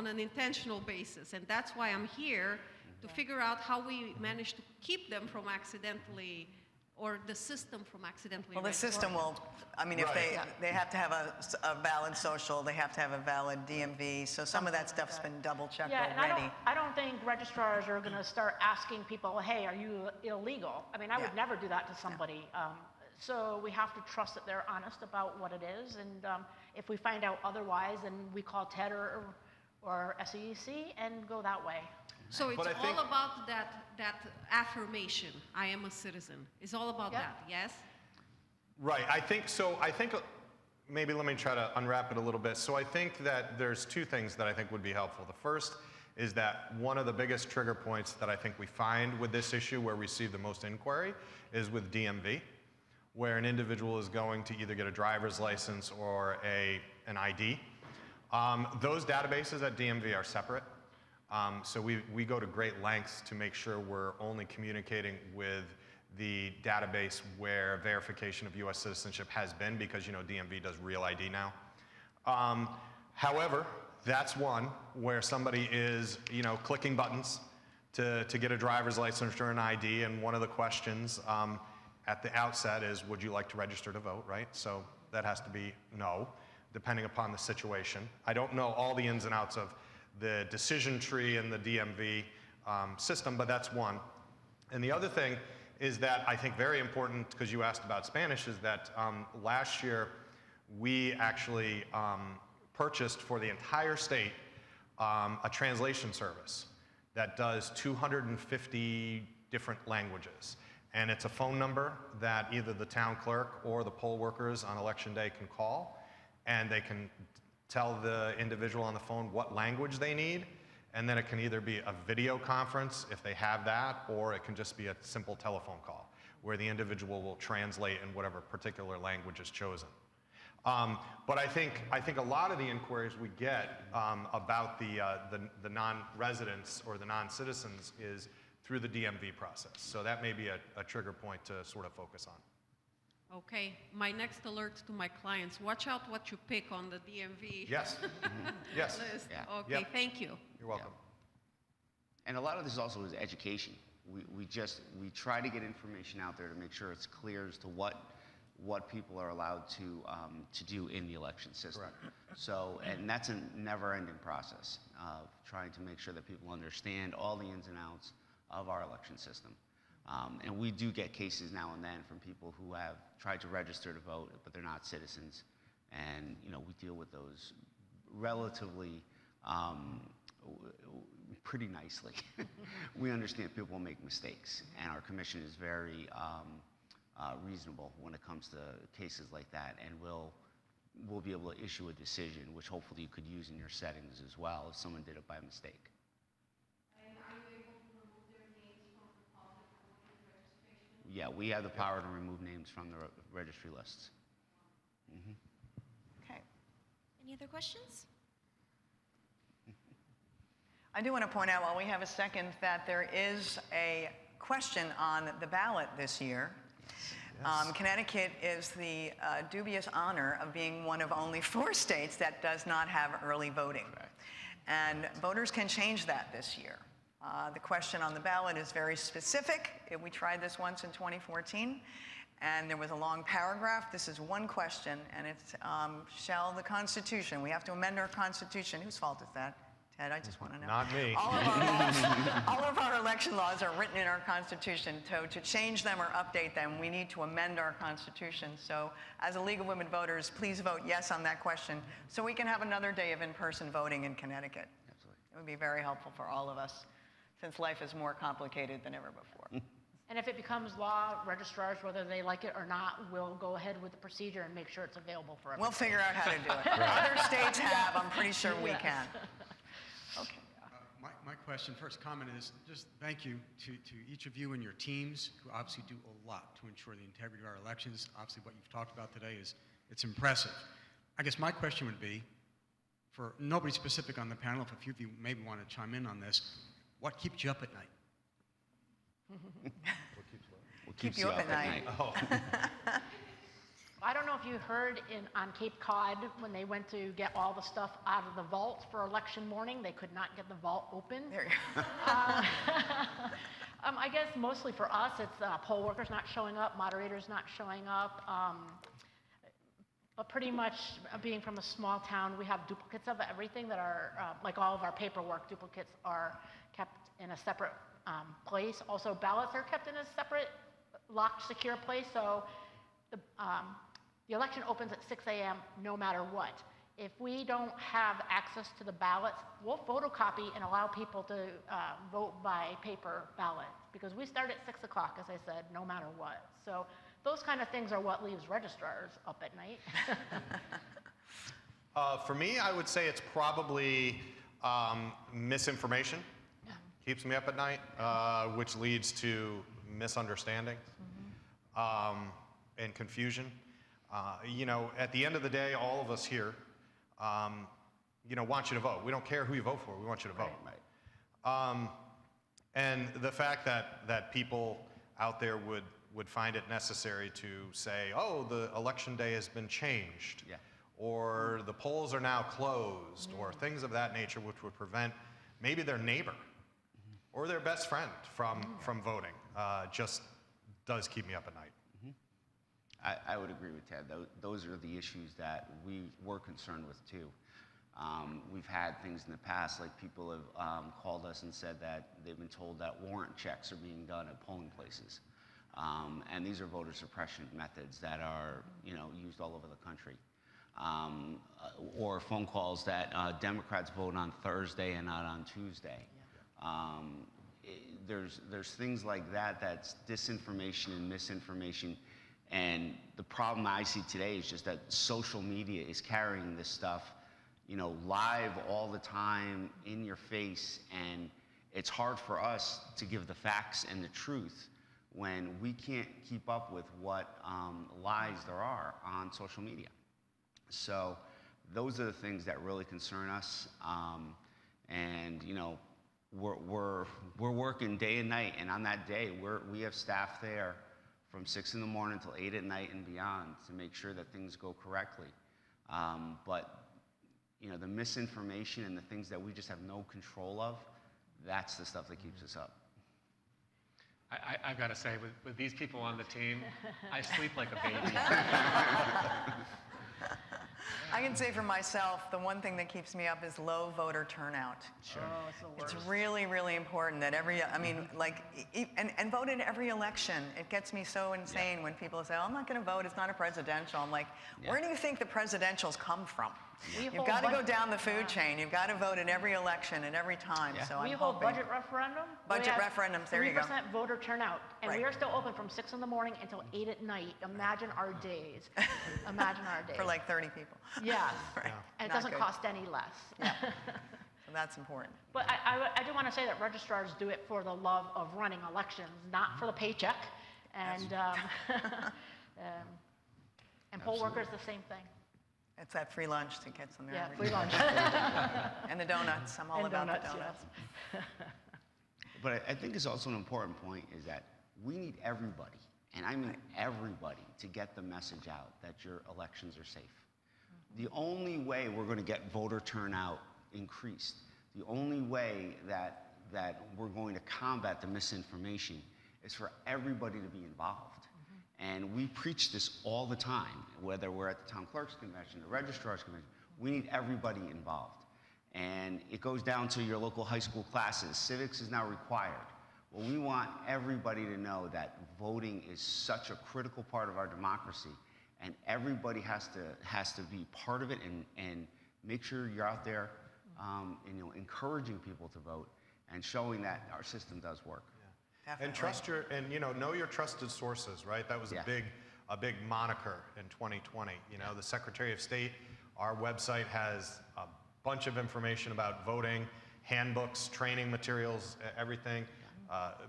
[SPEAKER 8] an intentional basis, and that's why I'm here to figure out how we manage to keep them from accidentally, or the system from accidentally.
[SPEAKER 2] Well, the system will, I mean, if they have to have a valid social, they have to have a valid DMV, so some of that stuff's been double checked already.
[SPEAKER 5] And I don't think registrars are going to start asking people, hey, are you illegal? I mean, I would never do that to somebody. So we have to trust that they're honest about what it is, and if we find out otherwise, then we call TED or SEC and go that way.
[SPEAKER 8] So it's all about that affirmation, I am a citizen. It's all about that, yes?
[SPEAKER 3] Right, I think maybe let me try to unwrap it a little bit. So I think that there's two things that I think would be helpful. The first is that one of the biggest trigger points that I think we find with this issue where we receive the most inquiry is with DMV, where an individual is going to either get a driver's license or an ID. Those databases at DMV are separate. So we go to great lengths to make sure we're only communicating with the database where verification of U.S. citizenship has been, because DMV does real ID now. However, that's one where somebody is clicking buttons to get a driver's license or an ID, and one of the questions at the outset is, would you like to register to vote, right? So that has to be no, depending upon the situation. I don't know all the ins and outs of the decision tree in the DMV system, but that's one. And the other thing is that I think very important, because you asked about Spanish, is that last year we actually purchased for the entire state a translation service that does 250 different languages. And it's a phone number that either the town clerk or the poll workers on election day can call, and they can tell the individual on the phone what language they need, and then it can either be a video conference if they have that, or it can just be a simple telephone call where the individual will translate in whatever particular language is chosen. But I think a lot of the inquiries we get about the non-residents or the non-citizens is through the DMV process. So that may be a trigger point to sort of focus on.
[SPEAKER 8] Okay, my next alert to my clients, watch out what you pick on the DMV
[SPEAKER 3] Yes. Yes.
[SPEAKER 8] list.
[SPEAKER 4] Yeah.
[SPEAKER 8] Okay,
[SPEAKER 3] Yep.
[SPEAKER 8] thank you.
[SPEAKER 3] You're welcome.
[SPEAKER 4] And a lot of this also is education. We try to get information out there to make sure it's clear as to what people are allowed to do in the election system.
[SPEAKER 3] Correct.
[SPEAKER 4] So, and that's a never-ending process of trying to make sure that people understand all the ins and outs of our election system. And we do get cases now and then from people who have tried to register to vote, but they're not citizens. And we deal with those relatively pretty nicely. We understand people make mistakes, and our commission is very reasonable when it comes to cases like that, and we'll be able to issue a decision, which hopefully you could use in your settings as well if someone did it by mistake.
[SPEAKER 8] And are you able to remove their names from the public registration?
[SPEAKER 4] Yeah, we have the power to remove names from the registry lists.
[SPEAKER 2] Okay.
[SPEAKER 1] Any other questions?
[SPEAKER 2] I do want to point out, while we have a second, that there is a question on the ballot this year. Connecticut is the dubious honor of being one of only 4 states that does not have early voting.
[SPEAKER 4] Correct.
[SPEAKER 2] And voters can change that this year. The question on the ballot is very specific. We tried this once in 2014, and there was a long paragraph. This is one question, and it's, shall the Constitution, we have to amend our Constitution. Whose fault is that? Ted, I just want to know.
[SPEAKER 3] Not me.
[SPEAKER 2] All of our laws, all of our election laws are written in our Constitution. So to change them or update them, we need to amend our Constitution. So as a League of Women Voters, please vote yes on that question so we can have another day of in-person voting in Connecticut.
[SPEAKER 4] Absolutely.
[SPEAKER 2] It would be very helpful for all of us, since life is more complicated than ever before.
[SPEAKER 5] And if it becomes law, registrars, whether they like it or not, will go ahead with the procedure and make sure it's available for everyone.
[SPEAKER 2] We'll figure out how to do it. Other states have. I'm pretty sure we can. Okay.
[SPEAKER 9] My question, first comment is just thank you to each of you and your teams who obviously do a lot to ensure the integrity of our elections. Obviously what you've talked about today it's impressive. I guess my question would be, for nobody specific on the panel, if a few of you maybe want to chime in on this, what keeps you up at night?
[SPEAKER 4] What
[SPEAKER 2] Keep you up at night.
[SPEAKER 3] Oh.
[SPEAKER 5] I don't know if you heard on Cape Cod when they went to get all the stuff out of the vault for election morning, they could not get the vault open.
[SPEAKER 2] There you go.
[SPEAKER 5] I guess mostly for us, it's poll workers not showing up, moderators not showing up. But pretty much being from a small town, we have duplicates of everything that are, like all of our paperwork, duplicates are kept in a separate place. Also, ballots are kept in a separate, locked, secure place. So the election opens at 6 a.m. no matter what. If we don't have access to the ballots, we'll photocopy and allow people to vote by paper ballot, because we start at 6 o'clock, as I said, no matter what. So those kind of things are what leaves registrars up at night.
[SPEAKER 3] For me, I would say it's probably misinformation. Keeps me up at night, which leads to misunderstanding and confusion. You know, at the end of the day, all of us here, you know, want you to vote. We don't care who you vote for. We want you to vote.
[SPEAKER 4] Right.
[SPEAKER 3] And the fact that people out there would find it necessary to say, oh, the election day has been changed,
[SPEAKER 4] Yeah.
[SPEAKER 3] or the polls are now closed, or things of that nature, which would prevent maybe their neighbor or their best friend from voting, just does keep me up at night.
[SPEAKER 4] I would agree with Ted. Those are the issues that we were concerned with too. We've had things in the past, like people have called us and said that they've been told that warrant checks are being done at polling places. And these are voter suppression methods that are, you know, used all over the country. Or phone calls that Democrats vote on Thursday and not on Tuesday. There's things like that that's disinformation and misinformation. And the problem I see today is just that social media is carrying this stuff, you know, live all the time in your face, and it's hard for us to give the facts and the truth when we can't keep up with what lies there are on social media. So those are the things that really concern us, and you know, we're working day and night, and on that day we have staff there from 6 in the morning till 8 at night and beyond to make sure that things go correctly. But you know, the misinformation and the things that we just have no control of, that's the stuff that keeps us up.
[SPEAKER 6] I've got to say, with these people on the team, I sleep like a baby.
[SPEAKER 2] I can say for myself, the one thing that keeps me up is low voter turnout.
[SPEAKER 5] Sure. Oh, it's the worst.
[SPEAKER 2] It's really, really important that and vote in every election. It gets me so insane when people say, oh, I'm not going to vote, it's not a presidential. I'm like, where do you think the presidentials come from? You've got to go down the food chain. You've got to vote in every election and every time.
[SPEAKER 4] Yeah.
[SPEAKER 2] So
[SPEAKER 5] We
[SPEAKER 2] I'm
[SPEAKER 5] hold
[SPEAKER 2] hoping.
[SPEAKER 5] budget referendum.
[SPEAKER 2] Budget
[SPEAKER 5] we have
[SPEAKER 2] referendums, there you go.
[SPEAKER 5] 3% voter turnout, and we
[SPEAKER 2] Right.
[SPEAKER 5] are still open from 6 in the morning until 8 at night. Imagine our days. Imagine our days.
[SPEAKER 2] For like 30 people.
[SPEAKER 5] Yes.
[SPEAKER 2] Right.
[SPEAKER 5] And it
[SPEAKER 2] Not
[SPEAKER 5] doesn't
[SPEAKER 2] good.
[SPEAKER 5] cost any less.
[SPEAKER 2] So that's important.
[SPEAKER 5] But I do want to say that registrars do it for the love of running elections, not for the paycheck. And and poll workers, the same thing.
[SPEAKER 2] It's that free lunch that gets them there.
[SPEAKER 5] Yeah,
[SPEAKER 2] every
[SPEAKER 5] free lunch.
[SPEAKER 2] And the donuts. I'm all
[SPEAKER 5] And
[SPEAKER 2] about
[SPEAKER 5] donuts,
[SPEAKER 2] the donuts.
[SPEAKER 5] yes.
[SPEAKER 4] But I think it's also an important point is that we need everybody, and I mean everybody, to get the message out that your elections are safe. The only way we're going to get voter turnout increased, the only way that we're going to combat the misinformation is for everybody to be involved. And we preach this all the time, whether we're at the town clerk's convention, the registrar's convention. We need everybody involved. And it goes down to your local high school classes. Civics is now required. Well, we want everybody to know that voting is such a critical part of our democracy, and everybody has to be part of it and make sure you're out there and, encouraging people to vote and showing that our system does work.
[SPEAKER 2] Definitely.
[SPEAKER 3] And know your trusted sources, right? That was
[SPEAKER 4] Yeah.
[SPEAKER 3] a big moniker in 2020. The Secretary of State, our website has a bunch of information about voting, handbooks, training materials, everything.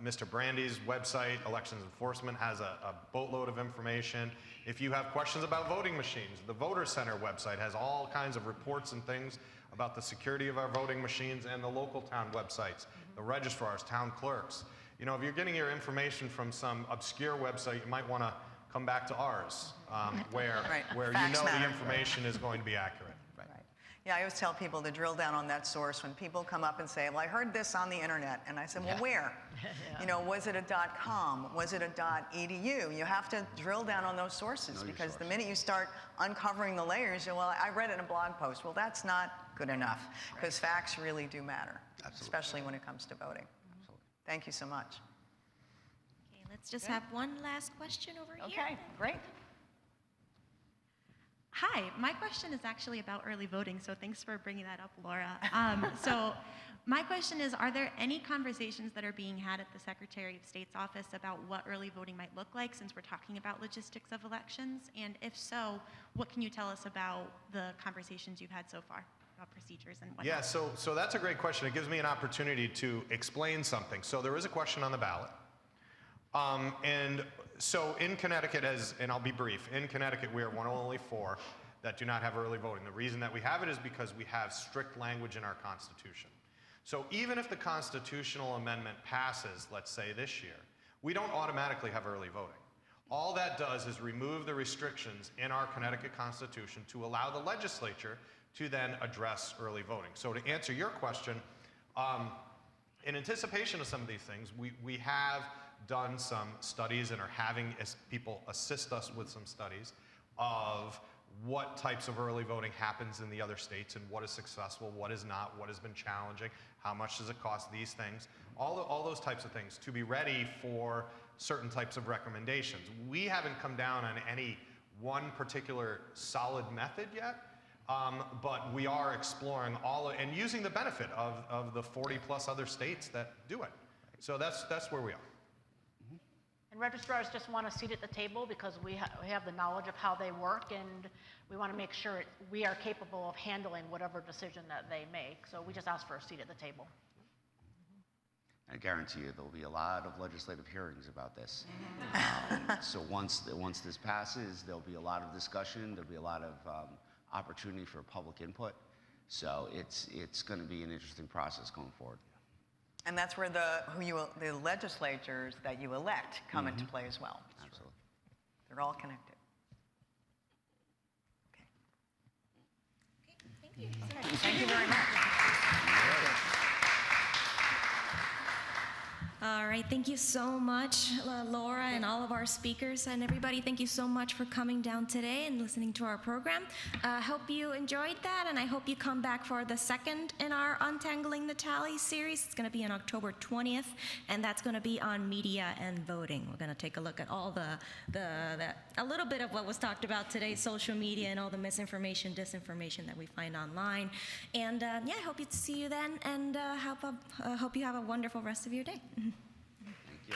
[SPEAKER 3] Mr. Brandi's website, Elections Enforcement, has a boatload of information. If you have questions about voting machines, the Voter Center website has all kinds of reports and things about the security of our voting machines, and the local town websites, the registrars, town clerks. If you're getting your information from some obscure website, you might want to come back to ours, where
[SPEAKER 2] Facts
[SPEAKER 3] the
[SPEAKER 2] matter.
[SPEAKER 3] information is going to be accurate.
[SPEAKER 2] Right. Yeah, I always tell people to drill down on that source. When people come up and say, well, I heard this on the internet, and I said, well, where? Was it a .com? Was it a .edu? You have to drill down on those sources, because the minute you start uncovering the layers, well, I read it in a blog post. Well, that's not good enough, because facts really do matter, especially when it comes to voting. Thank you so much.
[SPEAKER 1] Okay, let's just have one last question over here.
[SPEAKER 2] Okay, great.
[SPEAKER 10] Hi, my question is actually about early voting, so thanks for bringing that up, Laura. So my question is, are there any conversations that are being had at the Secretary of State's office about what early voting might look like, since we're talking about logistics of elections? And if so, what can you tell us about the conversations you've had so far about procedures and whatnot?
[SPEAKER 3] Yeah, so that's a great question. It gives me an opportunity to explain something. So there is a question on the ballot. And so in Connecticut, and I'll be brief, in Connecticut we are one of only 4 that do not have early voting. The reason that we have it is because we have strict language in our Constitution. So even if the constitutional amendment passes, let's say this year, we don't automatically have early voting. All that does is remove the restrictions in our Connecticut Constitution to allow the legislature to then address early voting. So to answer your question, in anticipation of some of these things, we have done some studies and are having people assist us with some studies of what types of early voting happens in the other states and what is successful, what is not, what has been challenging, how much does it cost, these things, all those types of things to be ready for certain types of recommendations. We haven't come down on any one particular solid method yet, but we are exploring and using the benefit of the 40 plus other states that do it. So that's where we are.
[SPEAKER 5] And registrars just want a seat at the table because we have the knowledge of how they work, and we want to make sure we are capable of handling whatever decision that they make. So we just ask for a seat at the table.
[SPEAKER 4] I guarantee you there'll be a lot of legislative hearings about this. So once this passes, there'll be a lot of discussion. There'll be a lot of opportunity for public input. So it's going to be an interesting process going forward.
[SPEAKER 2] And that's where the legislatures that you elect come into play as well.
[SPEAKER 4] Absolutely.
[SPEAKER 2] They're all connected.
[SPEAKER 1] Thank you.
[SPEAKER 2] Thank you very much.
[SPEAKER 1] All right, thank you so much, Laura Laura, and all of our speakers. And everybody, thank you so much for coming down today and listening to our program. I hope you enjoyed that, and I hope you come back for the second in our Untangling the Tally series. It's going to be on October 20th, and that's going to be on media and voting. We're going to take a look at all a little bit of what was talked about today, social media and all the misinformation, disinformation that we find online. And yeah, I hope to see you then, and hope you have a wonderful rest of your day.
[SPEAKER 4] Thank you.